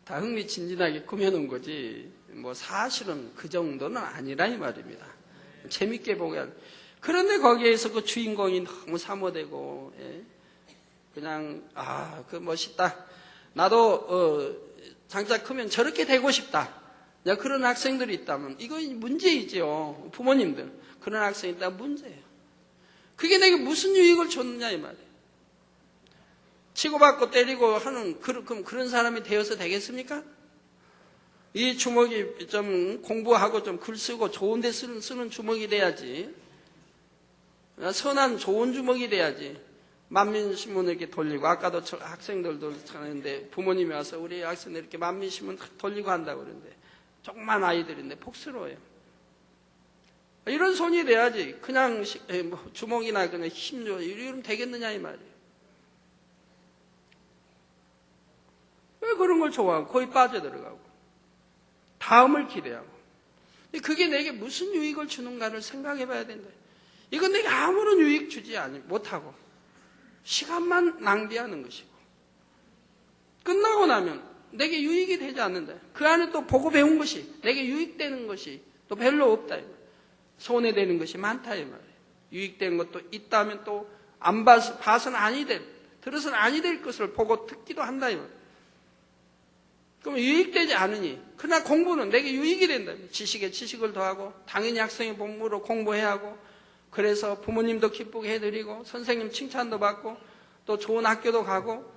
B: 다 흥미진진하게 꾸며놓은 거지 뭐 사실은 그 정도는 아니라 이 말입니다. 재밌게 보게 할. 그런데 거기에서 그 주인공이 너무 사모되고 그냥 그 멋있다. 나도 장차 크면 저렇게 되고 싶다. 그런 학생들이 있다면 이건 문제이죠. 부모님들 그런 학생이 있다면 문제예요. 그게 내게 무슨 유익을 줬느냐 이 말이에요. 치고받고 때리고 하는 그런 사람이 되어서 되겠습니까? 이 주먹이 좀 공부하고 좀 글 쓰고 좋은 데 쓰는 주먹이 돼야지. 선한 좋은 주먹이 돼야지. 만민신문을 이렇게 돌리고 아까도 학생들도 하는데 부모님이 와서 우리 학생들 이렇게 만민신문 돌리고 한다고 그러는데 조그만 아이들인데 복스러워요. 이런 손이 돼야지. 그냥 주먹이나 그냥 힘줘 이러면 되겠느냐 이 말이에요. 왜 그런 걸 좋아하고 거의 빠져들어가고 다음을 기대하고 그게 내게 무슨 유익을 주는가를 생각해 봐야 된다. 이건 내게 아무런 유익 주지 못하고 시간만 낭비하는 것이고 끝나고 나면 내게 유익이 되지 않는다. 그 안에 또 보고 배운 것이 내게 유익되는 것이 또 별로 없다. 손해되는 것이 많다 이 말이에요. 유익되는 것도 있다면 또 안 봐서는 아니 될, 들어서는 아니 될 것을 보고 듣기도 한다 이 말이에요. 그럼 유익되지 않으니 그러나 공부는 내게 유익이 된다. 지식에 지식을 더하고 당연히 학생의 본무로 공부해야 하고 그래서 부모님도 기쁘게 해드리고 선생님 칭찬도 받고 또 좋은 학교도 가고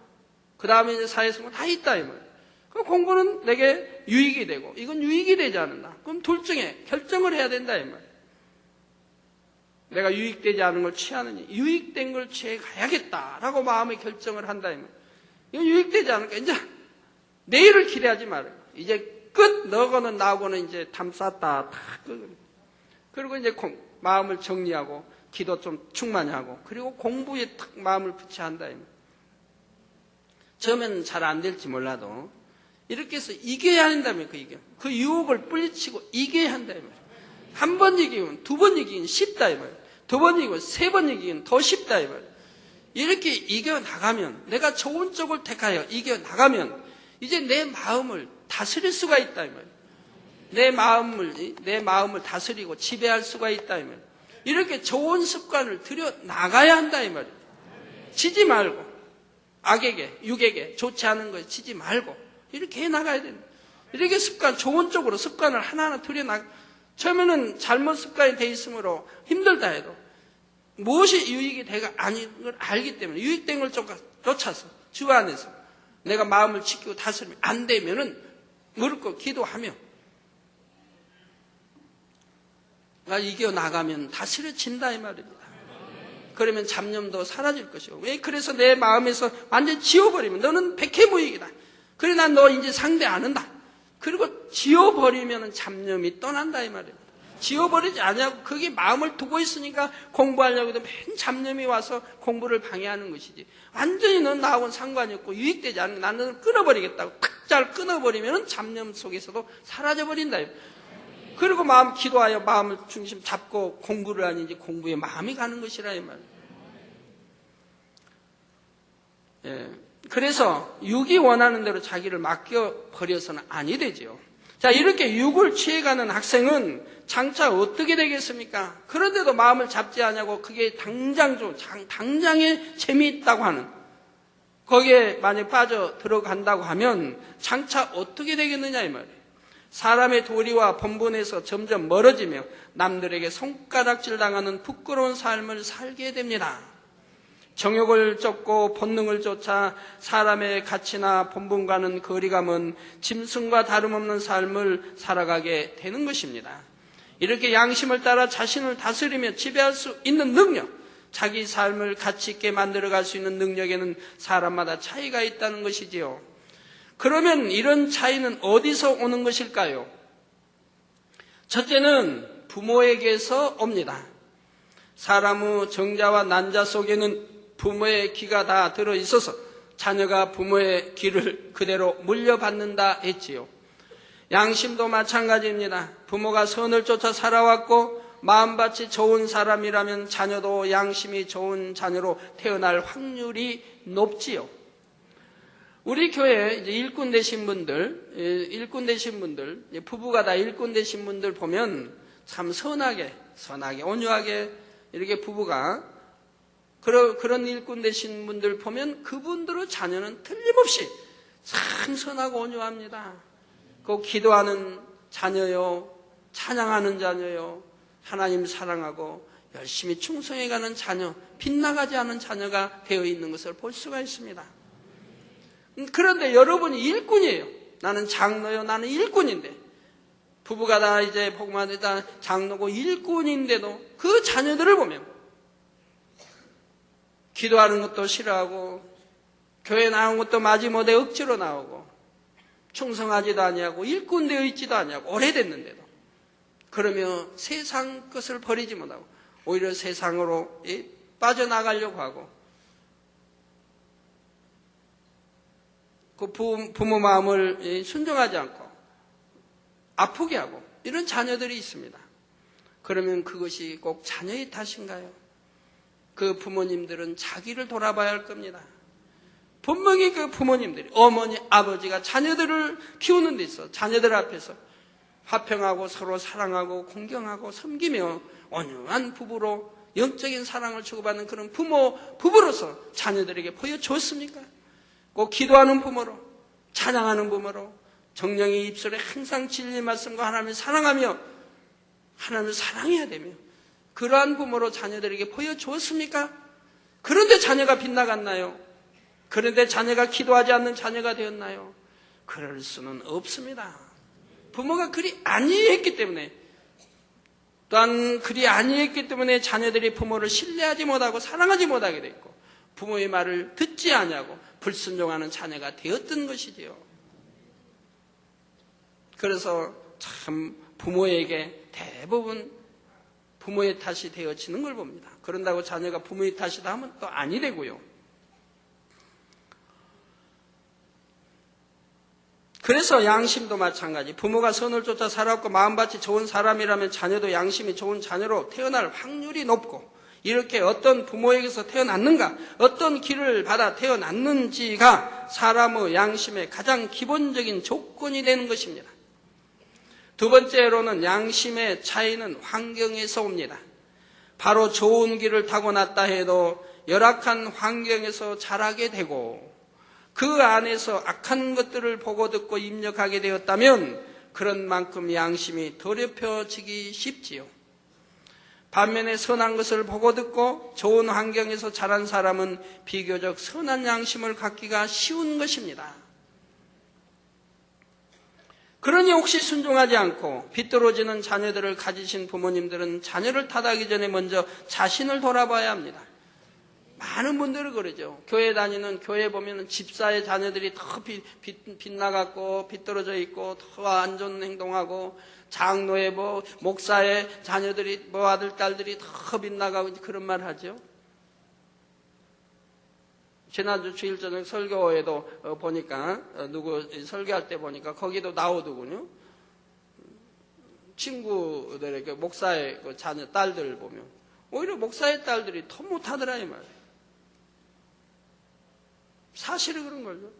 B: 그 다음에 이제 사회생활 다 있다 이 말이에요. 그럼 공부는 내게 유익이 되고 이건 유익이 되지 않는다. 그럼 둘 중에 결정을 해야 된다 이 말이에요. 내가 유익되지 않은 걸 취하느니 유익된 걸 취해 가야겠다라고 마음의 결정을 한다 이 말이에요. 이건 유익되지 않으니까 이제 내일을 기대하지 말아요. 이제 끝. 너거는 나하고는 이제 담 쌌다. 다 그리고 이제 마음을 정리하고 기도 좀 충만히 하고 그리고 공부에 탁 마음을 붙여야 한다. 처음에는 잘 안 될지 몰라도 이렇게 해서 이겨야 한다면 그 유혹을 뿌리치고 이겨야 한다. 한 번 이기면 두 번 이기긴 쉽다. 두 번 이기고 세 번 이기긴 더 쉽다. 이렇게 이겨나가면 내가 좋은 쪽을 택하여 이겨나가면 이제 내 마음을 다스릴 수가 있다. 내 마음을 다스리고 지배할 수가 있다. 이렇게 좋은 습관을 들여 나가야 한다. 이 말이에요. 지지 말고 악에게 육에게 좋지 않은 것에 지지 말고 이렇게 해 나가야 된다. 이렇게 좋은 쪽으로 습관을 하나하나 들여 나가. 처음에는 잘못 습관이 돼 있으므로 힘들다 해도 무엇이 유익이 되가 아닌 걸 알기 때문에 유익된 걸 쫓아서 주 안에서 내가 마음을 지키고 다스리면 안 되면은 무릎 꿇고 기도하며 나 이겨나가면 다스려진다 이 말입니다. 그러면 잡념도 사라질 것이고 왜 그래서 내 마음에서 완전히 지워버리면 너는 백해무익이다. 그래 난 너 이제 상대 안 한다. 그리고 지워버리면 잡념이 떠난다 이 말입니다. 지워버리지 않냐고 그게 마음을 두고 있으니까 공부하려고 해도 맨 잡념이 와서 공부를 방해하는 것이지. 완전히 넌 나하고는 상관이 없고 유익되지 않는 나는 끊어버리겠다고 탁 잘 끊어버리면 잡념 속에서도 사라져버린다. 그리고 기도하여 마음을 중심 잡고 공부를 하니 이제 공부에 마음이 가는 것이라 이 말이에요. 예. 그래서 육이 원하는 대로 자기를 맡겨버려서는 아니 되지요. 자, 이렇게 육을 취해가는 학생은 장차 어떻게 되겠습니까? 그런데도 마음을 잡지 않냐고 그게 당장에 재미있다고 하는 거기에 만약 빠져 들어간다고 하면 장차 어떻게 되겠느냐 이 말이에요. 사람의 도리와 본분에서 점점 멀어지며 남들에게 손가락질 당하는 부끄러운 삶을 살게 됩니다. 정욕을 쫓고 본능을 쫓아 사람의 가치나 본분과는 거리감은 짐승과 다름없는 삶을 살아가게 되는 것입니다. 이렇게 양심을 따라 자신을 다스리며 지배할 수 있는 능력, 자기 삶을 가치 있게 만들어갈 수 있는 능력에는 사람마다 차이가 있다는 것이지요. 그러면 이런 차이는 어디서 오는 것일까요? 첫째는 부모에게서 옵니다. 사람의 정자와 난자 속에는 부모의 기가 다 들어있어서 자녀가 부모의 기를 그대로 물려받는다 했지요. 양심도 마찬가지입니다. 부모가 선을 쫓아 살아왔고 마음밭이 좋은 사람이라면 자녀도 양심이 좋은 자녀로 태어날 확률이 높지요. 우리 교회 이제 일꾼 되신 분들, 부부가 다 일꾼 되신 분들 보면 참 선하게, 온유하게 이렇게 부부가 그런 일꾼 되신 분들 보면 그분들의 자녀는 틀림없이 참 선하고 온유합니다. 그 기도하는 자녀요, 찬양하는 자녀요, 하나님 사랑하고 열심히 충성해가는 자녀, 빗나가지 않은 자녀가 되어 있는 것을 볼 수가 있습니다. 그런데 여러분이 일꾼이에요. 나는 장로요, 나는 일꾼인데 부부가 다 이제 복마다 장로고 일꾼인데도 그 자녀들을 보면 기도하는 것도 싫어하고 교회 나온 것도 마지못해 억지로 나오고 충성하지도 아니하고 일꾼 되어 있지도 아니하고 오래됐는데도 그러며 세상 것을 버리지 못하고 오히려 세상으로 빠져나가려고 하고 그 부모 마음을 순종하지 않고 아프게 하고 이런 자녀들이 있습니다. 그러면 그것이 꼭 자녀의 탓인가요? 그 부모님들은 자기를 돌아봐야 할 겁니다. 분명히 그 부모님들이 어머니, 아버지가 자녀들을 키우는 데 있어 자녀들 앞에서 화평하고 서로 사랑하고 공경하고 섬기며 온유한 부부로 영적인 사랑을 주고받는 그런 부부로서 자녀들에게 보여줬습니까? 꼭 기도하는 부모로, 찬양하는 부모로 정령의 입술에 항상 진리 말씀과 하나님을 사랑하며 하나님을 사랑해야 되며 그러한 부모로 자녀들에게 보여주었습니까? 그런데 자녀가 빗나갔나요? 그런데 자녀가 기도하지 않는 자녀가 되었나요? 그럴 수는 없습니다. 부모가 그리 안이했기 때문에, 또한 그리 안이했기 때문에 자녀들이 부모를 신뢰하지 못하고 사랑하지 못하게 됐고, 부모의 말을 듣지 아니하고 불순종하는 자녀가 되었던 것이지요. 그래서 참 부모에게 대부분 부모의 탓이 되어지는 걸 봅니다. 그런다고 자녀가 부모의 탓이다 하면 또 아니 되고요. 그래서 양심도 마찬가지. 부모가 선을 쫓아 살았고 마음밭이 좋은 사람이라면 자녀도 양심이 좋은 자녀로 태어날 확률이 높고, 이렇게 어떤 부모에게서 태어났는가, 어떤 길을 받아 태어났는지가 사람의 양심의 가장 기본적인 조건이 되는 것입니다. 두 번째로는 양심의 차이는 환경에서 옵니다. 바로 좋은 길을 타고났다 해도 열악한 환경에서 자라게 되고, 그 안에서 악한 것들을 보고 듣고 입력하게 되었다면 그런 만큼 양심이 더럽혀지기 쉽지요. 반면에 선한 것을 보고 듣고 좋은 환경에서 자란 사람은 비교적 선한 양심을 갖기가 쉬운 것입니다. 그러니 혹시 순종하지 않고 비뚤어지는 자녀들을 가지신 부모님들은 자녀를 탓하기 전에 먼저 자신을 돌아봐야 합니다. 많은 분들은 그러죠. 교회 다니는, 교회 보면 집사의 자녀들이 더 빗나갔고 비뚤어져 있고 더 안 좋은 행동하고, 장로의 목사의 자녀들이 아들 딸들이 더 빗나가고 그런 말 하죠. 지난주 주일 저녁 설교에도 보니까 누구 설교할 때 보니까 거기도 나오더군요. 친구들의 그 목사의 그 자녀 딸들 보면 오히려 목사의 딸들이 더 못하더라 이 말이에요. 사실은 그런 거죠.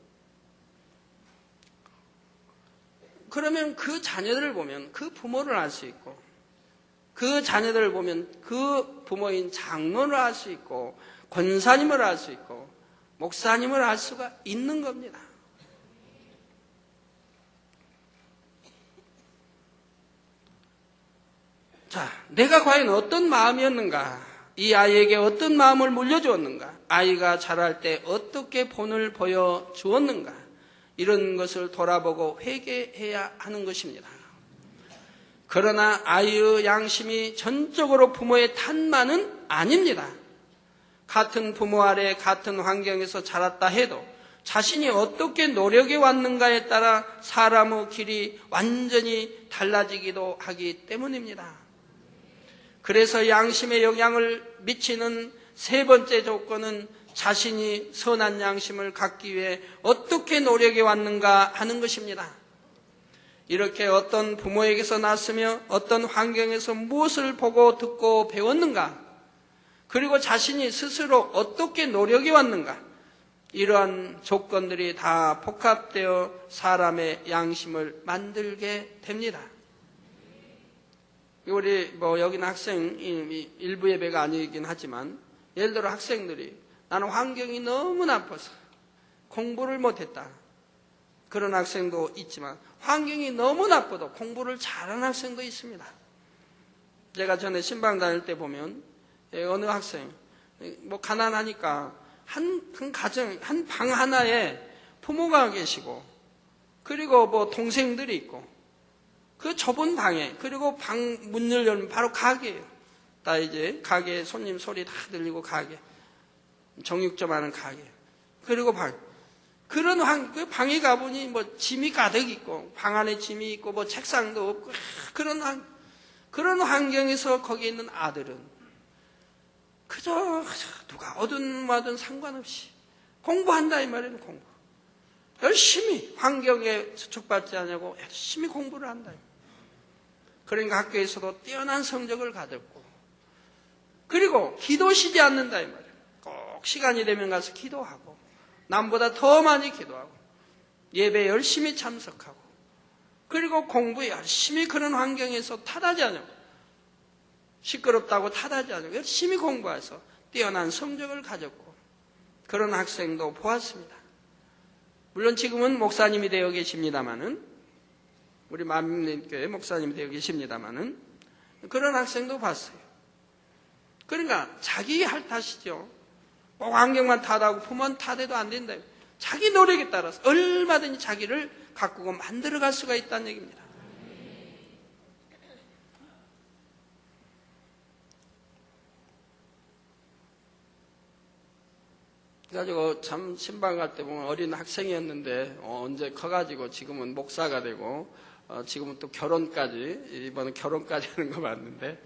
B: 그러면 그 자녀들을 보면 그 부모를 알 수 있고, 그 자녀들을 보면 그 부모인 장로를 알 수 있고, 권사님을 알 수 있고, 목사님을 알 수가 있는 겁니다. 자, 내가 과연 어떤 마음이었는가? 이 아이에게 어떤 마음을 물려주었는가? 아이가 자랄 때 어떻게 본을 보여주었는가? 이런 것을 돌아보고 회개해야 하는 것입니다. 그러나 아이의 양심이 전적으로 부모의 탓만은 아닙니다. 같은 부모 아래 같은 환경에서 자랐다 해도 자신이 어떻게 노력해 왔는가에 따라 사람의 길이 완전히 달라지기도 하기 때문입니다. 그래서 양심에 영향을 미치는 세 번째 조건은 자신이 선한 양심을 갖기 위해 어떻게 노력해 왔는가 하는 것입니다. 이렇게 어떤 부모에게서 났으며 어떤 환경에서 무엇을 보고 듣고 배웠는가, 그리고 자신이 스스로 어떻게 노력해 왔는가, 이러한 조건들이 다 복합되어 사람의 양심을 만들게 됩니다. 우리 여기는 학생 일부 예배가 아니긴 하지만, 예를 들어 학생들이 나는 환경이 너무 나빠서 공부를 못했다, 그런 학생도 있지만 환경이 너무 나빠도 공부를 잘하는 학생도 있습니다. 제가 전에 신방 다닐 때 보면 어느 학생 가난하니까 한 가정, 한 방 하나에 부모가 계시고, 그리고 동생들이 있고, 그 좁은 방에, 그리고 방 문을 열면 바로 가게예요. 다 이제 가게 손님 소리 다 들리고, 가게 정육점 하는 가게. 그리고 그런 그 방에 가보니 짐이 가득 있고, 방 안에 짐이 있고, 책상도 없고, 그런 환경에서 거기 있는 아들은 그저 누가 오든 마든 상관없이 공부한다 이 말이에요. 공부 열심히, 환경에 저촉받지 않냐고 열심히 공부를 한다. 그러니까 학교에서도 뛰어난 성적을 가졌고, 그리고 기도시지 않는다 이 말이에요. 꼭 시간이 되면 가서 기도하고, 남보다 더 많이 기도하고, 예배 열심히 참석하고, 그리고 공부에 열심히, 그런 환경에서 탓하지 않냐고, 시끄럽다고 탓하지 않냐고 열심히 공부해서 뛰어난 성적을 가졌고, 그런 학생도 보았습니다. 물론 지금은 목사님이 되어 계십니다마는, 우리 만민교회 목사님이 되어 계십니다마는, 그런 학생도 봤어요. 그러니까 자기 할 탓이죠. 꼭 안경만 탓하고 품은 탓해도 안 된다. 자기 노력에 따라서 얼마든지 자기를 가꾸고 만들어갈 수가 있다는 얘기입니다. 그래가지고 참 신방 갈 때 보면 어린 학생이었는데 언제 커가지고 지금은 목사가 되고 지금은 또 결혼까지, 이번에 결혼까지 하는 거 봤는데,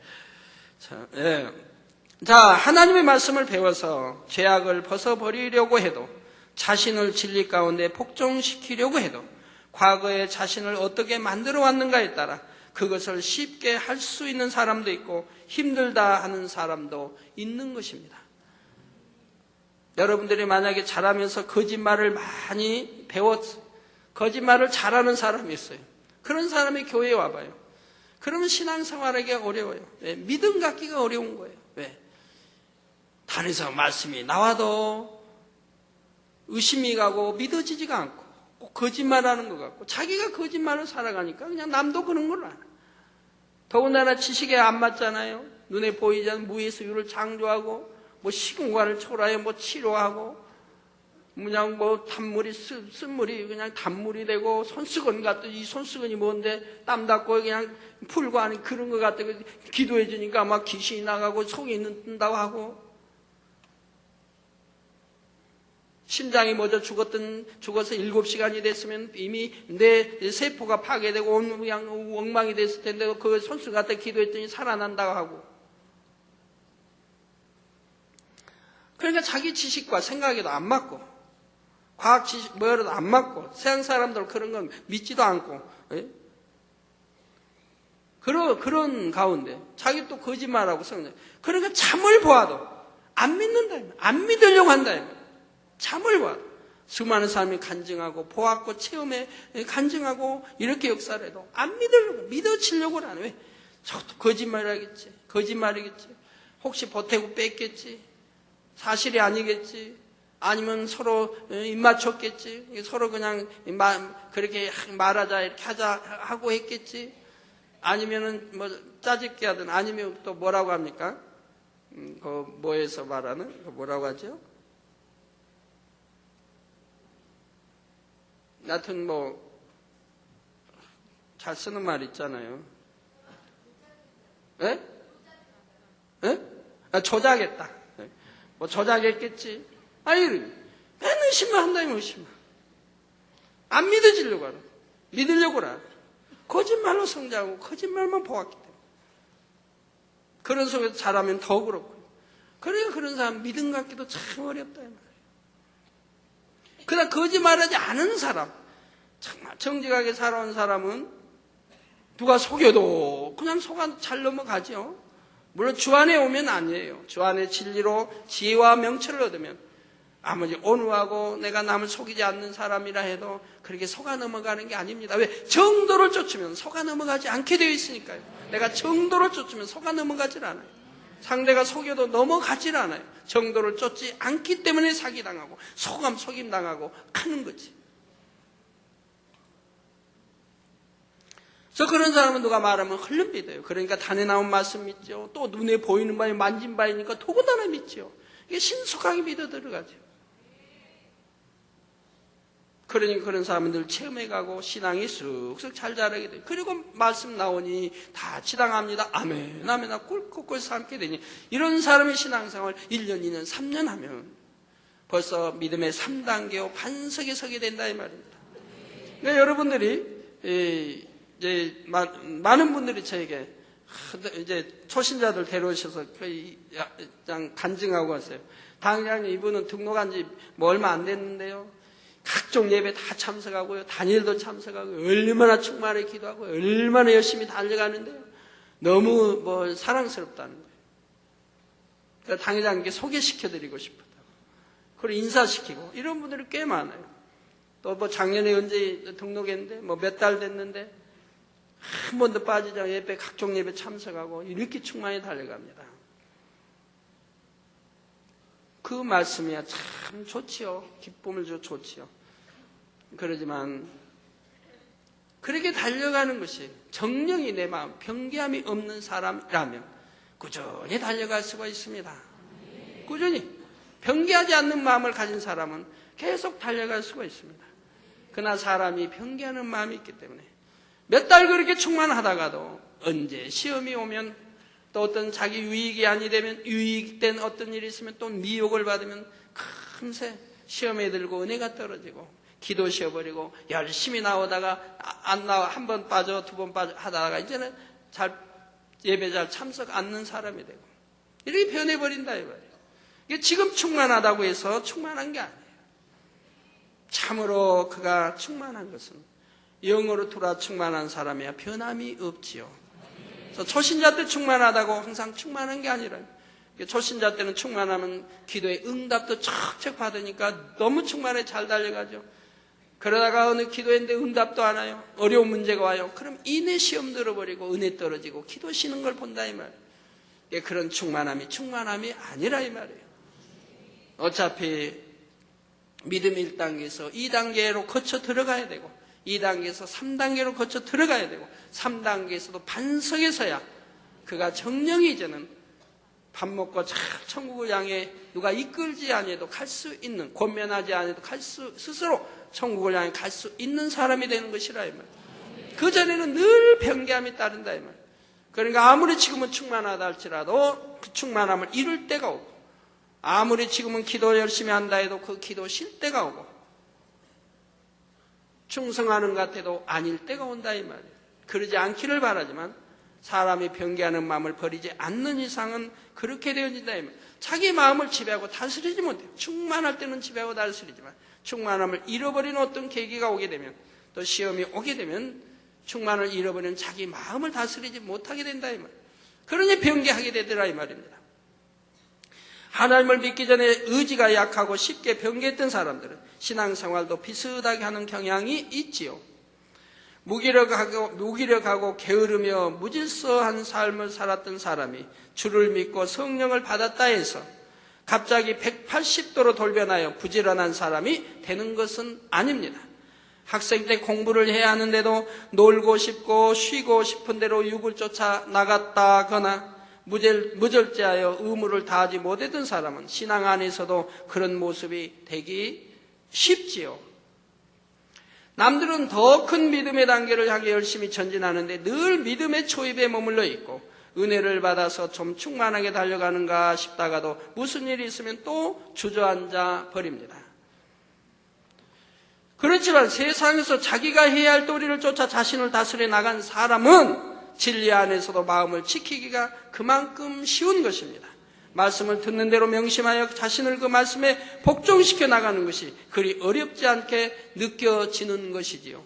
B: 자, 하나님의 말씀을 배워서 죄악을 벗어버리려고 해도, 자신을 진리 가운데 복종시키려고 해도, 과거에 자신을 어떻게 만들어 왔는가에 따라 그것을 쉽게 할 수 있는 사람도 있고 힘들다 하는 사람도 있는 것입니다. 여러분들이 만약에 자라면서 거짓말을 많이 배웠어요. 거짓말을 잘하는 사람이 있어요. 그런 사람이 교회에 와봐요. 그러면 신앙생활하기 어려워요. 왜? 믿음 갖기가 어려운 거예요. 왜? 단에서 말씀이 나와도 의심이 가고 믿어지지가 않고 꼭 거짓말하는 것 같고 자기가 거짓말을 살아가니까 그냥 남도 그런 걸 알아. 더군다나 지식에 안 맞잖아요. 눈에 보이지 않는 무예수유를 창조하고 뭐 시공간을 초월하여 뭐 치료하고 그냥 뭐 단물이 쓴물이 그냥 단물이 되고 손수건 같더니 이 손수건이 뭔데 땀 닦고 그냥 풀고 하는 그런 것 같아. 기도해 주니까 막 귀신이 나가고 속이 는다고 하고 심장이 먼저 죽어서 7시간이 됐으면 이미 내 세포가 파괴되고 그냥 엉망이 됐을 텐데 그 손수 갖다 기도했더니 살아난다고 하고 그러니까 자기 지식과 생각에도 안 맞고 과학 지식 뭐라도 안 맞고 세상 사람들 그런 건 믿지도 않고 그런 가운데 자기 또 거짓말하고 성장 그러니까 잠을 보아도 안 믿는다 안 믿으려고 한다 잠을 보아도 수많은 사람이 간증하고 보았고 체험에 간증하고 이렇게 역사를 해도 안 믿으려고 믿어지려고는 안 해. 왜? 저도 거짓말이겠지 혹시 보태고 뺐겠지 사실이 아니겠지. 아니면 서로 입 맞췄겠지. 서로 그냥 그렇게 말하자 이렇게 하자 하고 했겠지. 아니면은 뭐 짜집기 하든 아니면 또 뭐라고 합니까? 그 뭐에서 말하는 그 뭐라고 하죠? 하여튼 뭐 잘 쓰는 말 있잖아요. 예? 예? 조작했다. 뭐 조작했겠지. 아니, 맨 의심만 한다면 의심만. 안 믿어지려고 하라. 믿으려고 하라. 거짓말로 성장하고 거짓말만 보았기 때문에. 그런 속에서 자라면 더 그렇고. 그러니까 그런 사람 믿음 갖기도 참 어렵다. 그러나 거짓말하지 않은 사람, 정말 정직하게 살아온 사람은 누가 속여도 그냥 속아 잘 넘어가죠. 물론 주 안에 오면 아니에요. 주 안에 진리로 지혜와 명철을 얻으면 아무리 온유하고 내가 남을 속이지 않는 사람이라 해도 그렇게 속아 넘어가는 게 아닙니다. 왜? 정도를 쫓으면 속아 넘어가지 않게 되어 있으니까요. 내가 정도를 쫓으면 속아 넘어가질 않아요. 상대가 속여도 넘어가질 않아요. 정도를 쫓지 않기 때문에 사기당하고 속임당하고 하는 거지. 그래서 그런 사람은 누가 말하면 흘름 믿어요. 그러니까 단에 나온 말씀 믿죠. 또 눈에 보이는 바에 만진 바이니까 더군다나 믿죠. 이게 신속하게 믿어 들어가죠. 그러니 그런 사람들 체험해가고 신앙이 쑥쑥 잘 자라게 돼요. 그리고 말씀 나오니 다 지당합니다. 아멘, 아멘, 꿀꿀꿀 삼게 되니 이런 사람의 신앙생활 1년, 2년, 3년 하면 벌써 믿음의 3단계로 반석에 서게 된다 이 말입니다. 그러니까 여러분들이 이제 많은 분들이 저에게 이제 초신자들 데려오셔서 그냥 간증하고 왔어요. 당장님 이분은 등록한 지 뭐 얼마 안 됐는데요. 각종 예배 다 참석하고요. 단일도 참석하고 얼마나 충만히 기도하고 얼마나 열심히 달려가는데요. 너무 뭐 사랑스럽다는 거예요. 그래서 당회장님께 소개시켜드리고 싶었다고. 그리고 인사시키고 이런 분들이 꽤 많아요. 또 뭐 작년에 언제 등록했는데 뭐 몇 달 됐는데 한 번도 빠지지 않고 예배 각종 예배 참석하고 이렇게 충만히 달려갑니다. 그 말씀이야 참 좋지요. 기쁨을 줘 좋지요. 그러지만 그렇게 달려가는 것이 정령이 내 마음 변개함이 없는 사람이라면 꾸준히 달려갈 수가 있습니다. 꾸준히. 변개하지 않는 마음을 가진 사람은 계속 달려갈 수가 있습니다. 그러나 사람이 변개하는 마음이 있기 때문에 몇 달 그렇게 충만하다가도 언제 시험이 오면 또 어떤 자기 유익이 아니 되면 유익된 어떤 일이 있으면 또 미혹을 받으면 금세 시험에 들고 은혜가 떨어지고 기도 쉬어버리고 열심히 나오다가 안 나와 한 번 빠져 두 번 빠져 하다가 이제는 예배 잘 참석 않는 사람이 되고 이렇게 변해버린다 이 말이에요. 이게 지금 충만하다고 해서 충만한 게 아니에요. 참으로 그가 충만한 것은 영으로 돌아 충만한 사람이야 변함이 없지요. 그래서 초신자 때 충만하다고 항상 충만한 게 아니라 초신자 때는 충만하면 기도의 응답도 척척 받으니까 너무 충만해 잘 달려가죠. 그러다가 어느 기도했는데 응답도 안 와요. 어려운 문제가 와요. 그럼 이내 시험 들어버리고 은혜 떨어지고 기도 쉬는 걸 본다 이 말이에요. 그런 충만함이 아니라 이 말이에요. 어차피 믿음 1단계에서 2단계로 거쳐 들어가야 되고 2단계에서 3단계로 거쳐 들어가야 되고 3단계에서도 반석에서야 그가 정령이 이제는 밥 먹고 천국을 향해 누가 이끌지 아니해도 갈 수 있는 권면하지 않아도 스스로 천국을 향해 갈 수 있는 사람이 되는 것이라 이 말이에요. 그 전에는 늘 변개함이 따른다 이 말이에요. 그러니까 아무리 지금은 충만하다 할지라도 그 충만함을 이룰 때가 오고 아무리 지금은 기도 열심히 한다 해도 그 기도 쉴 때가 오고 충성하는 것 같아도 아닐 때가 온다 이 말이에요. 그러지 않기를 바라지만 사람이 변개하는 마음을 버리지 않는 이상은 그렇게 되어진다 이 말이에요. 자기 마음을 지배하고 다스리지 못해요. 충만할 때는 지배하고 다스리지만 충만함을 잃어버리는 어떤 계기가 오게 되면 또 시험이 오게 되면 충만을 잃어버리는 자기 마음을 다스리지 못하게 된다 이 말이에요. 그러니 변개하게 되더라 이 말입니다. 하나님을 믿기 전에 의지가 약하고 쉽게 변개했던 사람들은 신앙생활도 비슷하게 하는 경향이 있지요. 무기력하고 게으르며 무질서한 삶을 살았던 사람이 주를 믿고 성령을 받았다 해서 갑자기 180도로 돌변하여 부지런한 사람이 되는 것은 아닙니다. 학생 때 공부를 해야 하는데도 놀고 싶고 쉬고 싶은 대로 육을 쫓아 나갔다거나 무절제하여 의무를 다하지 못했던 사람은 신앙 안에서도 그런 모습이 되기 쉽지요. 남들은 더 큰 믿음의 단계를 향해 열심히 전진하는데 늘 믿음의 초입에 머물러 있고 은혜를 받아서 좀 충만하게 달려가는가 싶다가도 무슨 일이 있으면 또 주저앉아 버립니다. 그렇지만 세상에서 자기가 해야 할 도리를 쫓아 자신을 다스려 나간 사람은 진리 안에서도 마음을 지키기가 그만큼 쉬운 것입니다. 말씀을 듣는 대로 명심하여 자신을 그 말씀에 복종시켜 나가는 것이 그리 어렵지 않게 느껴지는 것이지요.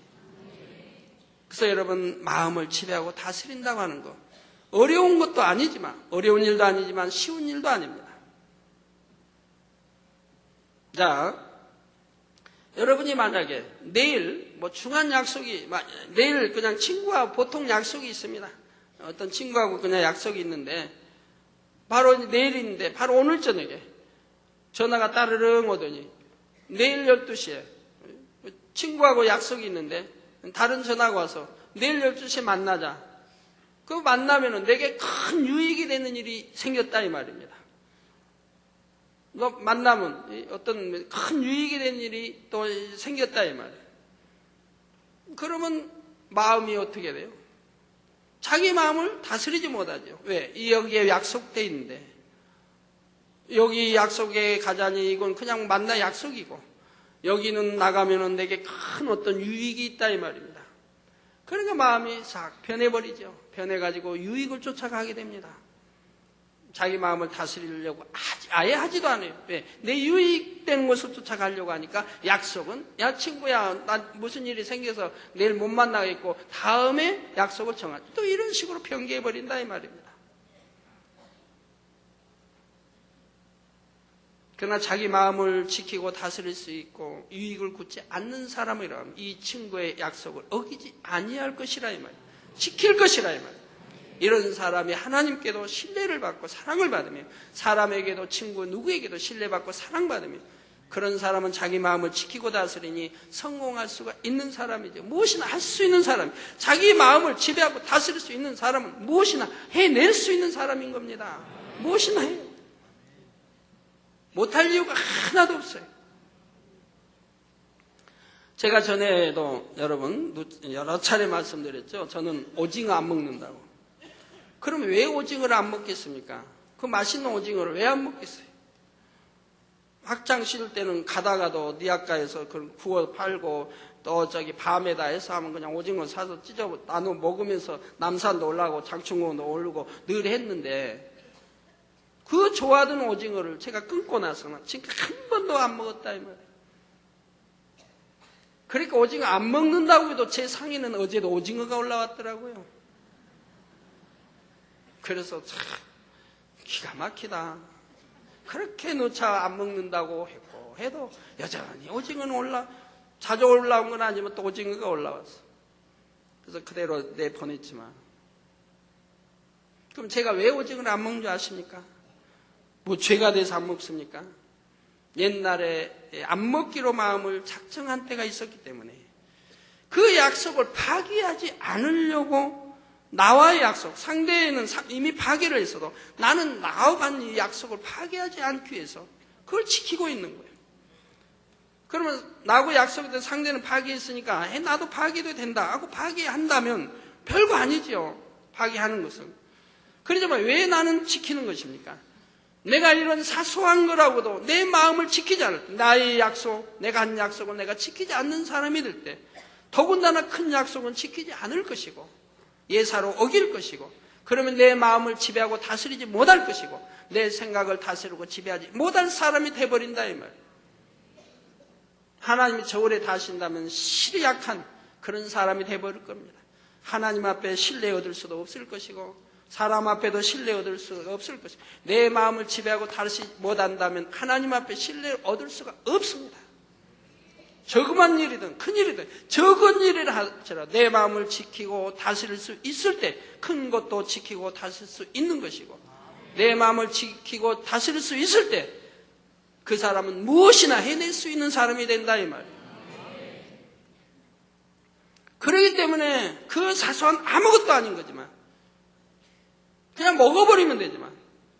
B: 그래서 여러분 마음을 지배하고 다스린다고 하는 것 어려운 것도 아니지만 어려운 일도 아니지만 쉬운 일도 아닙니다. 자, 여러분이 만약에 내일 중요한 약속이 내일 그냥 친구와 보통 약속이 있습니다. 어떤 친구하고 그냥 약속이 있는데 바로 내일인데 바로 오늘 저녁에 전화가 따르릉 오더니 내일 12시에 친구하고 약속이 있는데 다른 전화가 와서 내일 12시에 만나자. 그 만나면은 내게 큰 유익이 되는 일이 생겼다 이 말입니다. 너 만나면 어떤 큰 유익이 되는 일이 또 생겼다 이 말이에요. 그러면 마음이 어떻게 돼요? 자기 마음을 다스리지 못하죠. 왜? 여기에 약속돼 있는데 여기 약속에 가자니 이건 그냥 만나 약속이고 여기는 나가면은 내게 큰 어떤 유익이 있다 이 말입니다. 그러니까 마음이 싹 변해버리죠. 변해가지고 유익을 쫓아가게 됩니다. 자기 마음을 다스리려고 아예 하지도 않아요. 왜? 내 유익된 것을 쫓아가려고 하니까 약속은 야 친구야 나 무슨 일이 생겨서 내일 못 만나겠고 다음에 약속을 정하죠. 또 이런 식으로 변개해버린다 이 말입니다. 그러나 자기 마음을 지키고 다스릴 수 있고 유익을 굳지 않는 사람이라면 이 친구의 약속을 어기지 아니할 것이라 이 말이에요. 지킬 것이라 이 말이에요. 이런 사람이 하나님께도 신뢰를 받고 사랑을 받으며 사람에게도 친구 누구에게도 신뢰받고 사랑받으며 그런 사람은 자기 마음을 지키고 다스리니 성공할 수가 있는 사람이죠. 무엇이나 할 수 있는 사람, 자기 마음을 지배하고 다스릴 수 있는 사람은 무엇이나 해낼 수 있는 사람인 겁니다. 무엇이나 해요. 못할 이유가 하나도 없어요. 제가 전에도 여러분 여러 차례 말씀드렸죠. 저는 오징어 안 먹는다고. 그럼 왜 오징어를 안 먹겠습니까? 그 맛있는 오징어를 왜 안 먹겠어요? 학창 시절 때는 가다가도 니아가에서 그걸 구워 팔고 또 저기 밤에다 해서 하면 그냥 오징어 사서 찢어 나눠 먹으면서 남산도 올라가고 장충공도 오르고 늘 했는데 그 좋아하던 오징어를 제가 끊고 나서는 지금 한 번도 안 먹었다 이 말이에요. 그러니까 오징어 안 먹는다고 해도 제 상에는 어제도 오징어가 올라왔더라고요. 그래서 참 기가 막히다. 그렇게 누차 안 먹는다고 했고 해도 여전히 오징어는 자주 올라온 건 아니지만 또 오징어가 올라왔어. 그래서 그대로 내보냈지만 그럼 제가 왜 오징어를 안 먹는 줄 아십니까? 뭐 죄가 돼서 안 먹습니까? 옛날에 안 먹기로 마음을 작정한 때가 있었기 때문에 그 약속을 파기하지 않으려고 나와의 약속, 상대에는 이미 파기를 했어도 나는 나와 간 이 약속을 파기하지 않기 위해서 그걸 지키고 있는 거예요. 그러면 나하고 약속했던 상대는 파기했으니까 나도 파기도 된다 하고 파기한다면 별거 아니죠. 파기하는 것은. 그러지만 왜 나는 지키는 것입니까? 내가 이런 사소한 거라고도 내 마음을 지키지 않을 때, 나의 약속, 내가 한 약속을 내가 지키지 않는 사람이 될 때 더군다나 큰 약속은 지키지 않을 것이고 예사로 어길 것이고 그러면 내 마음을 지배하고 다스리지 못할 것이고 내 생각을 다스리고 지배하지 못할 사람이 돼버린다 이 말이에요. 하나님이 저 오래 다신다면 실이 약한 그런 사람이 돼버릴 겁니다. 하나님 앞에 신뢰 얻을 수도 없을 것이고 사람 앞에도 신뢰 얻을 수가 없을 것이고 내 마음을 지배하고 다스리지 못한다면 하나님 앞에 신뢰를 얻을 수가 없습니다. 조그만 일이든 큰 일이든 적은 일이라 할지라도 내 마음을 지키고 다스릴 수 있을 때 큰 것도 지키고 다스릴 수 있는 것이고 내 마음을 지키고 다스릴 수 있을 때 그 사람은 무엇이나 해낼 수 있는 사람이 된다 이 말이에요. 그렇기 때문에 그 사소한 아무것도 아닌 거지만 그냥 먹어버리면 되지만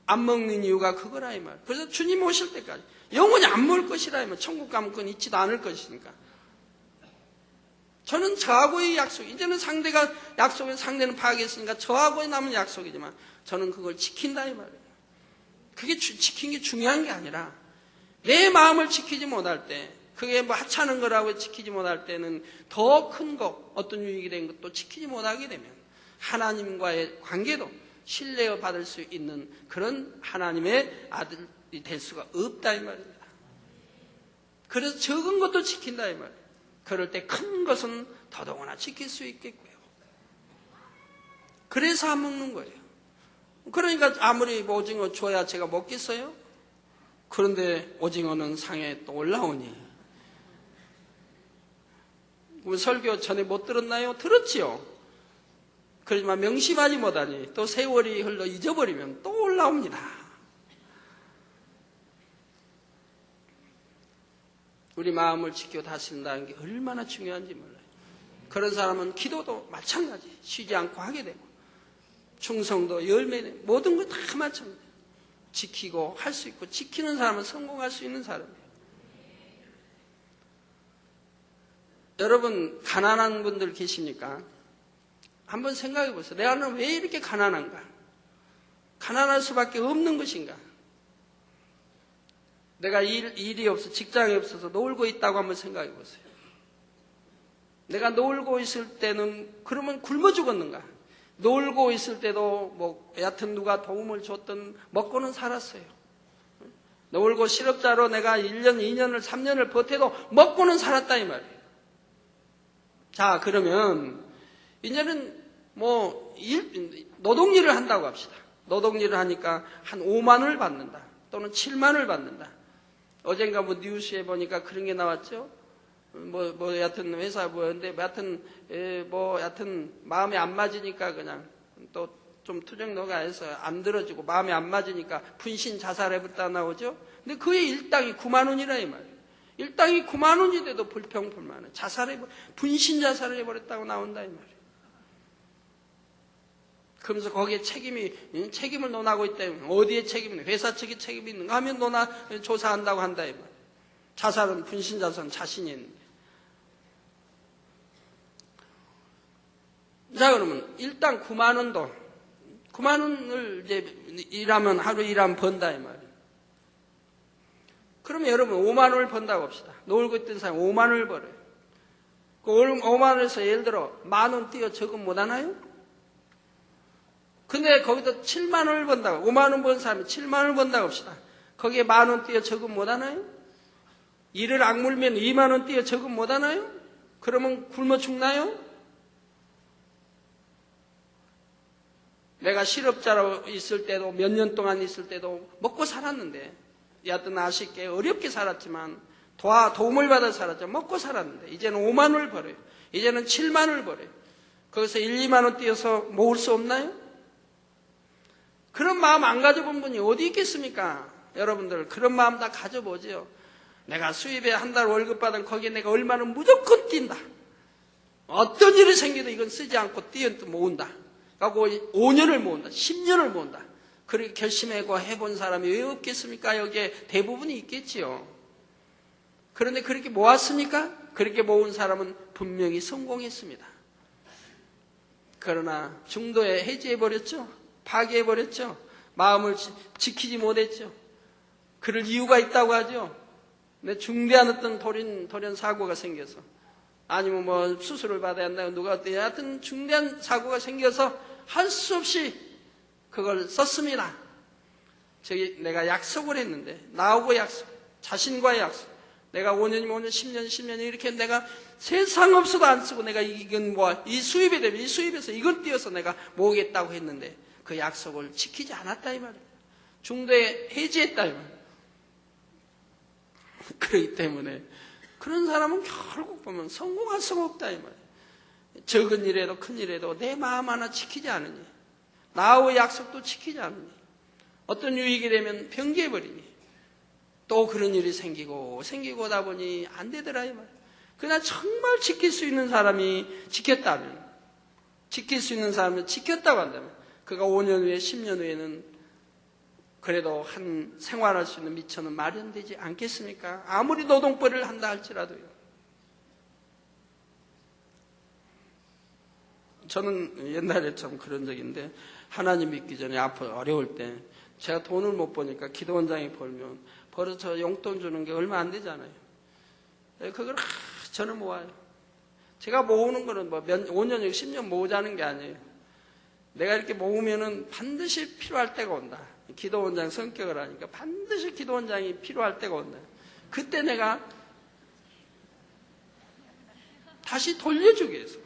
B: 안 먹는 이유가 그거라 이 말이에요. 그래서 주님 오실 때까지 영원히 안 먹을 것이라 하면 천국 가면 그건 있지도 않을 것이니까. 저는 저하고의 약속, 이제는 상대가 약속은 상대는 파악했으니까 저하고의 남은 약속이지만 저는 그걸 지킨다 이 말이에요. 그게 지킨 게 중요한 게 아니라 내 마음을 지키지 못할 때 그게 뭐 하찮은 거라고 지키지 못할 때는 더 큰 거, 어떤 유익이 된 것도 지키지 못하게 되면 하나님과의 관계도 신뢰받을 수 있는 그런 하나님의 아들이 될 수가 없다 이 말입니다. 그래서 적은 것도 지킨다 이 말이에요. 그럴 때 큰 것은 더더구나 지킬 수 있겠고요. 그래서 안 먹는 거예요. 그러니까 아무리 뭐 오징어 줘야 제가 먹겠어요? 그런데 오징어는 상에 또 올라오니. 그럼 설교 전에 못 들었나요? 들었지요. 그렇지만 명심하지 못하니 또 세월이 흘러 잊어버리면 또 올라옵니다. 우리 마음을 지켜 다스린다는 게 얼마나 중요한지 몰라요. 그런 사람은 기도도 마찬가지 쉬지 않고 하게 되고 충성도 열매 모든 거 다 마찬가지 지키고 할 수 있고 지키는 사람은 성공할 수 있는 사람이에요. 여러분 가난한 분들 계십니까? 한번 생각해 보세요. 내가는 왜 이렇게 가난한가? 가난할 수밖에 없는 것인가? 내가 일이 없어 직장이 없어서 놀고 있다고 한번 생각해 보세요. 내가 놀고 있을 때는 그러면 굶어 죽었는가? 놀고 있을 때도 뭐 여하튼 누가 도움을 줬든 먹고는 살았어요. 놀고 실업자로 내가 1년, 2년을, 3년을 버텨도 먹고는 살았다 이 말이에요. 자 그러면 이제는 뭐 노동일을 한다고 합시다. 노동일을 하니까 한 5만 원을 받는다. 또는 7만 원을 받는다. 어젠가 뭐 뉴스에 보니까 그런 게 나왔죠. 뭐 여하튼 회사 뭐였는데 여하튼 마음에 안 맞으니까 그냥 또 좀 투정너가 해서 안 들어주고 마음에 안 맞으니까 분신 자살해버렸다 나오죠. 근데 그의 일당이 9만 원이라 이 말이에요. 일당이 9만 원이 돼도 불평불만해. 분신 자살을 해버렸다고 나온다 이 말이에요. 그러면서 거기에 책임을 논하고 있다. 어디에 책임이 있는가? 회사 측에 책임이 있는가 하면 조사한다고 한다 이 말이에요. 자살은 분신 자살은 자신이 있는. 자, 그러면 일당 9만 원도 9만 원을 이제 하루 일하면 번다 이 말이에요. 그러면 여러분 5만 원을 번다고 합시다. 놀고 있던 사람이 5만 원을 벌어요. 그 5만 원에서 예를 들어 10,000원 띄어 적금 못 하나요? 근데 거기다 7만 원을 번다고, 5만 원 번 사람이 7만 원을 번다고 합시다. 거기에 10,000원 띄어 적금 못 하나요? 이를 악물면 2만 원 띄어 적금 못 하나요? 그러면 굶어 죽나요? 내가 실업자로 있을 때도 몇 년 동안 있을 때도 먹고 살았는데, 여하튼 아쉽게 어렵게 살았지만 도움을 받아 살았죠. 먹고 살았는데 이제는 5만 원을 벌어요. 이제는 7만 원을 벌어요. 거기서 1, 2만 원 띄어서 모을 수 없나요? 그런 마음 안 가져본 분이 어디 있겠습니까? 여러분들 그런 마음 다 가져보죠. 내가 수입에 한 달 월급 받은 거기에 내가 얼마는 무조건 뛴다. 어떤 일이 생겨도 이건 쓰지 않고 모은다. 그리고 5년을 모은다. 10년을 모은다. 그렇게 결심하고 해본 사람이 왜 없겠습니까? 여기에 대부분이 있겠지요. 그런데 그렇게 모았습니까? 그렇게 모은 사람은 분명히 성공했습니다. 그러나 중도에 해지해버렸죠. 파괴해버렸죠. 마음을 지키지 못했죠. 그럴 이유가 있다고 하죠. 중대한 어떤 돌연 사고가 생겨서, 아니면 뭐 수술을 받아야 한다고 누가 어때, 하여튼 중대한 사고가 생겨서 할 수 없이 그걸 썼습니다. 내가 약속을 했는데, 나하고 약속, 자신과의 약속. 내가 5년이면 5년, 10년 이렇게 내가 세상 없어도 안 쓰고 내가 이건 이 수입이 되면 이 수입에서 이건 띄어서 내가 모으겠다고 했는데 그 약속을 지키지 않았다 이 말이에요. 중도에 해지했다 이 말이에요. 그렇기 때문에 그런 사람은 결국 보면 성공할 수가 없다 이 말이에요. 적은 일에도 큰 일에도 내 마음 하나 지키지 않으니, 나와의 약속도 지키지 않으니, 어떤 유익이 되면 변개해버리니, 또 그런 일이 생기고 하다 보니 안 되더라 이 말이에요. 그러나 정말 지킬 수 있는 사람이 지켰다면, 지킬 수 있는 사람이 지켰다고 한다면 그가 5년 후에 10년 후에는 그래도 한 생활할 수 있는 미천은 마련되지 않겠습니까? 아무리 노동벌이를 한다 할지라도요. 저는 옛날에 참 그런 적인데, 하나님 믿기 전에 어려울 때 제가 돈을 못 버니까 기도원장이 벌어서 용돈 주는 게 얼마 안 되잖아요. 그걸 저는 모아요. 제가 모으는 거는 5년, 10년 모으자는 게 아니에요. 내가 이렇게 모으면은 반드시 필요할 때가 온다. 기도원장 성격을 하니까 반드시 기도원장이 필요할 때가 온다. 그때 내가 다시 돌려주기 위해서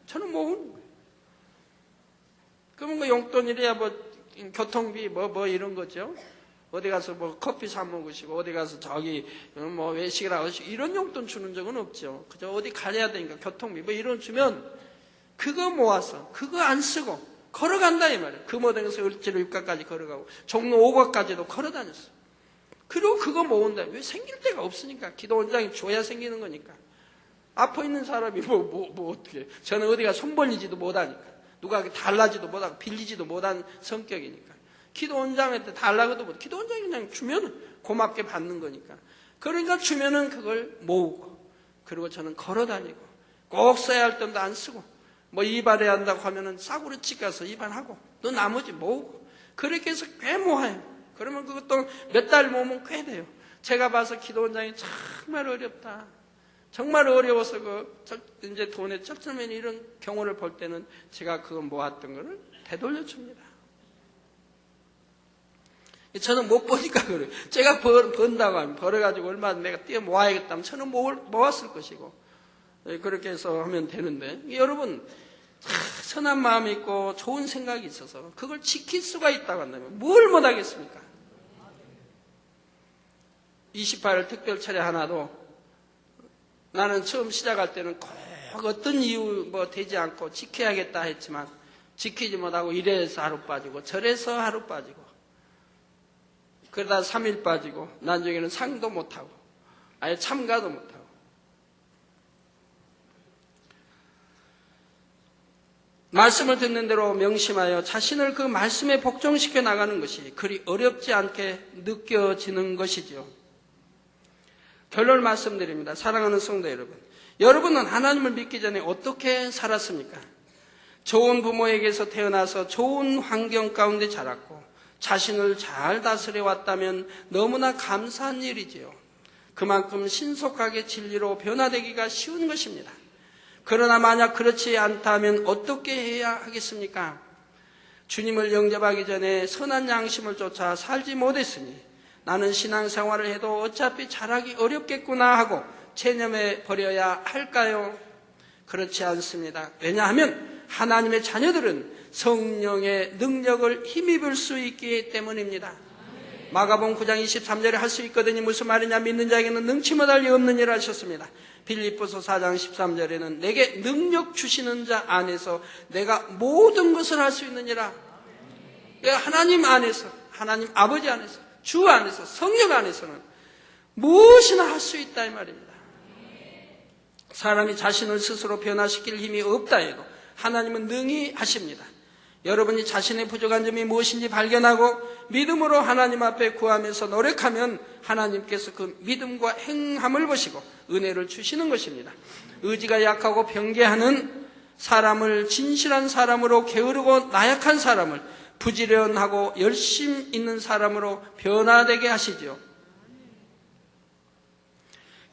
B: 저는 모으는 거예요. 그러면 용돈이래야 교통비 이런 거죠. 어디 가서 커피 사 먹으시고, 어디 가서 외식을 하시고, 이런 용돈 주는 적은 없죠. 그저 어디 가야 되니까 교통비 이런 주면 그거 모아서 그거 안 쓰고 걸어간다 이 말이에요. 금호동에서 을지로 육가까지 걸어가고 종로 5가까지도 걸어다녔어. 그리고 그거 모은다. 왜? 생길 데가 없으니까. 기도원장이 줘야 생기는 거니까. 앞에 있는 사람이 어떻게, 저는 어디가 손 벌리지도 못하니까, 누가 달라지도 못하고 빌리지도 못한 성격이니까, 기도원장한테 달라고도 못해. 기도원장이 그냥 주면은 고맙게 받는 거니까. 그러니까 주면은 그걸 모으고, 그리고 저는 걸어다니고, 꼭 써야 할 돈도 안 쓰고, 이발해야 한다고 하면은 싸구려 집 가서 이발하고, 또 나머지 모으고, 그렇게 해서 꽤 모아요. 그러면 그것도 몇 달 모으면 꽤 돼요. 제가 봐서 기도원장이 정말 어렵다. 정말 어려워서 이제 돈에 쩔쩔매는 이런 경우를 볼 때는 제가 그거 모았던 거를 되돌려 줍니다. 저는 못 보니까 그래요. 제가 번다고 하면, 벌어가지고 얼마 내가 띄어 모아야겠다 하면 저는 모았을 것이고, 그렇게 해서 하면 되는데, 여러분, 선한 마음이 있고 좋은 생각이 있어서 그걸 지킬 수가 있다고 한다면 뭘 못하겠습니까? 28일 특별 차례 하나도 나는 처음 시작할 때는 꼭 어떤 이유 되지 않고 지켜야겠다 했지만 지키지 못하고 이래서 하루 빠지고 저래서 하루 빠지고 그러다 3일 빠지고 나중에는 상도 못하고 아예 참가도 못하고. 말씀을 듣는 대로 명심하여 자신을 그 말씀에 복종시켜 나가는 것이 그리 어렵지 않게 느껴지는 것이지요. 결론을 말씀드립니다. 사랑하는 성도 여러분, 여러분은 하나님을 믿기 전에 어떻게 살았습니까? 좋은 부모에게서 태어나서 좋은 환경 가운데 자랐고 자신을 잘 다스려 왔다면 너무나 감사한 일이지요. 그만큼 신속하게 진리로 변화되기가 쉬운 것입니다. 그러나 만약 그렇지 않다면 어떻게 해야 하겠습니까? 주님을 영접하기 전에 선한 양심을 쫓아 살지 못했으니 나는 신앙생활을 해도 어차피 잘하기 어렵겠구나 하고 체념해 버려야 할까요? 그렇지 않습니다. 왜냐하면 하나님의 자녀들은 성령의 능력을 힘입을 수 있기 때문입니다. 마가복음 9장 23절에 할 수 있거든요. 무슨 말이냐? 믿는 자에게는 능치 못할 리 없는 일을 하셨습니다. 빌립보서 4장 13절에는 내게 능력 주시는 자 안에서 내가 모든 것을 할 수 있느니라. 내가 하나님 안에서, 하나님 아버지 안에서, 주 안에서, 성령 안에서는 무엇이나 할 수 있다 이 말입니다. 사람이 자신을 스스로 변화시킬 힘이 없다 해도 하나님은 능히 하십니다. 여러분이 자신의 부족한 점이 무엇인지 발견하고 믿음으로 하나님 앞에 구하면서 노력하면 하나님께서 그 믿음과 행함을 보시고 은혜를 주시는 것입니다. 의지가 약하고 변개하는 사람을 진실한 사람으로 게으르고 나약한 사람을 부지런하고 열심 있는 사람으로 변화되게 하시지요.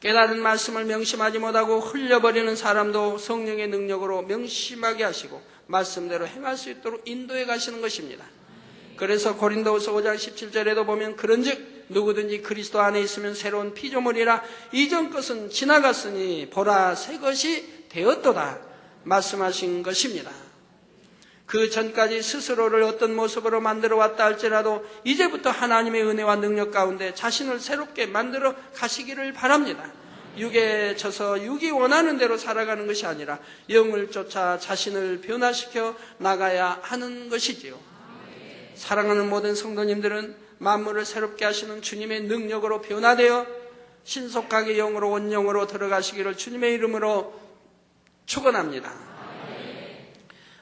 B: 깨달은 말씀을 명심하지 못하고 흘려버리는 사람도 성령의 능력으로 명심하게 하시고 말씀대로 행할 수 있도록 인도해 가시는 것입니다. 그래서 고린도후서 5장 17절에도 보면 그런즉 누구든지 그리스도 안에 있으면 새로운 피조물이라 이전 것은 지나갔으니 보라 새 것이 되었도다 말씀하신 것입니다. 그 전까지 스스로를 어떤 모습으로 만들어 왔다 할지라도 이제부터 하나님의 은혜와 능력 가운데 자신을 새롭게 만들어 가시기를 바랍니다. 육에 져서 육이 원하는 대로 살아가는 것이 아니라 영을 쫓아 자신을 변화시켜 나가야 하는 것이지요. 사랑하는 모든 성도님들은 만물을 새롭게 하시는 주님의 능력으로 변화되어 신속하게 영으로 원영으로 들어가시기를 주님의 이름으로 축원합니다.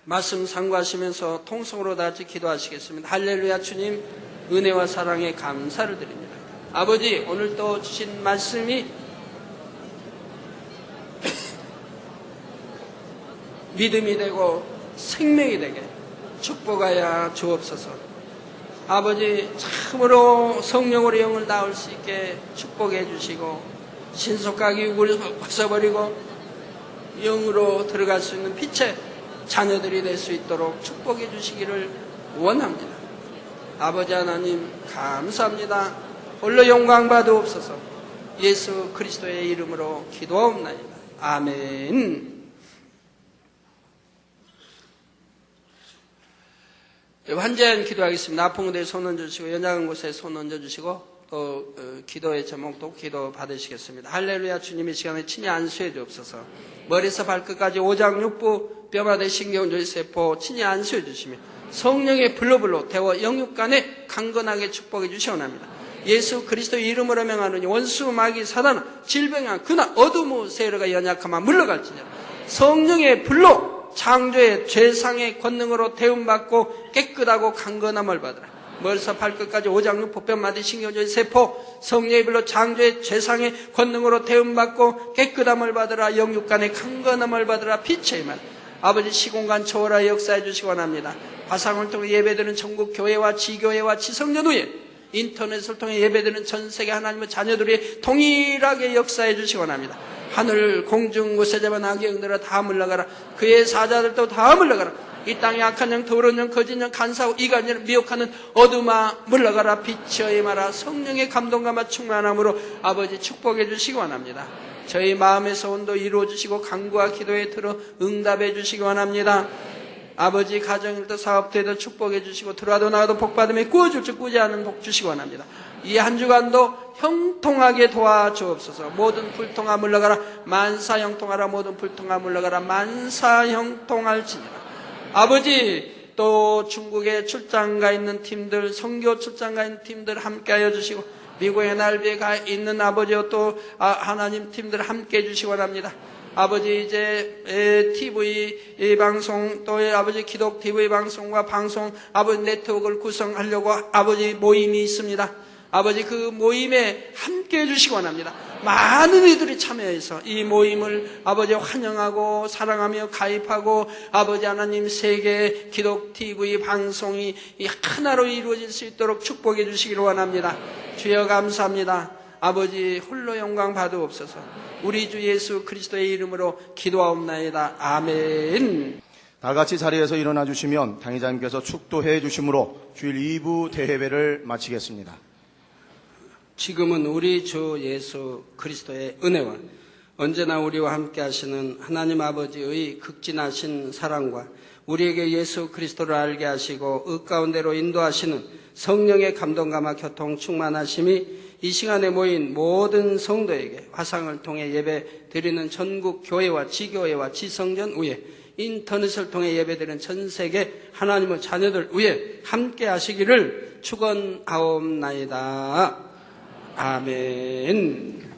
B: 말씀 상고하시면서 통성으로 다 같이 기도하시겠습니다. 할렐루야. 주님 은혜와 사랑에 감사를 드립니다. 아버지, 오늘 또 주신 말씀이 믿음이 되고 생명이 되게 축복하여 주옵소서. 아버지, 참으로 성령으로 영을 낳을 수 있게 축복해 주시고 신속하게 육을 벗어버리고 영으로 들어갈 수 있는 빛의 자녀들이 될 수 있도록 축복해 주시기를 원합니다. 아버지 하나님 감사합니다. 홀로 영광 받으옵소서. 예수 그리스도의 이름으로 기도하옵나이다. 아멘. 환전 기도하겠습니다. 아픈 곳에 손 얹어주시고 연약한 곳에 손 얹어주시고 또 기도의 제목도 기도 받으시겠습니다. 할렐루야. 주님의 시간에 친히 안수해 주옵소서. 머리에서 발끝까지 오장육부 뼈마다 신경조리 세포 친히 안수해 주시며 성령의 불로불로 대와 영육간에 강건하게 축복해 주시옵나이다. 예수 그리스도의 이름으로 명하노니 원수 마귀 사단아 질병아 그나 어둠의 세력과 연약함아 물러갈지니라. 성령의 불로 창조의 죄상의 권능으로 대운받고 깨끗하고 강건함을 받으라. 머리에서 발끝까지 오장육부 뼈마디 신경조리 세포 성령의 불로 창조의 죄상의 권능으로 대운받고 깨끗함을 받으라. 영육간의 강건함을 받으라. 빛의 말 아버지 시공간 초월하여 역사해 주시기 원합니다. 화상을 통해 예배드리는 전국 교회와 지교회와 지성전 후에 인터넷을 통해 예배드리는 전 세계 하나님의 자녀들이 동일하게 역사해 주시기 원합니다. 하늘 공중 곳에 잡은 악영들아 다 물러가라. 그의 사자들도 다 물러가라. 이 땅에 악한 영 더러운 영 거짓 영 간사하고 이간을 미혹하는 어둠아 물러가라. 빛의 임하라. 성령의 감동감과 충만함으로 아버지 축복해 주시기 원합니다. 저희 마음에서 온도 이루어 주시고 간구와 기도에 들어 응답해 주시기 원합니다. 아버지 가정일도 사업대도 축복해 주시고 들어와도 나와도 복받음에 구워줄 줄 꾸지 않은 복 주시기 원합니다. 이 한 주간도 형통하게 도와주옵소서. 모든 불통아 물러가라. 만사 형통하라. 모든 불통아 물러가라. 만사 형통할지니라. 아버지 또 중국에 출장 가 있는 팀들 선교 출장 가 있는 팀들 함께하여 주시고 미국의 날비에 가 있는 아버지와 또 하나님 팀들 함께 해주시기 원합니다. 아버지 이제 TV 방송 또 아버지 기독 TV 방송과 방송 아버지 네트워크를 구성하려고 아버지 모임이 있습니다. 아버지 그 모임에 함께 해주시기 원합니다. 많은 이들이 참여해서 이 모임을 아버지 환영하고 사랑하며 가입하고 아버지 하나님 세계 기독 TV 방송이 이 하나로 이루어질 수 있도록 축복해 주시기를 원합니다. 주여 감사합니다. 아버지 홀로 영광 받으옵소서. 우리 주 예수 그리스도의 이름으로 기도하옵나이다. 아멘.
A: 다 같이 자리에서 일어나 주시면 당회장님께서 축도해 주심으로 주일 2부 대회를 마치겠습니다.
B: 지금은 우리 주 예수 그리스도의 은혜와 언제나 우리와 함께 하시는 하나님 아버지의 극진하신 사랑과 우리에게 예수 그리스도를 알게 하시고 의 가운데로 인도하시는 성령의 감동감화 교통 충만하심이 이 시간에 모인 모든 성도에게 화상을 통해 예배 드리는 전국 교회와 지교회와 지성전 위에 인터넷을 통해 예배드리는 전 세계 하나님의 자녀들 위에 함께 하시기를 축원하옵나이다. 아멘.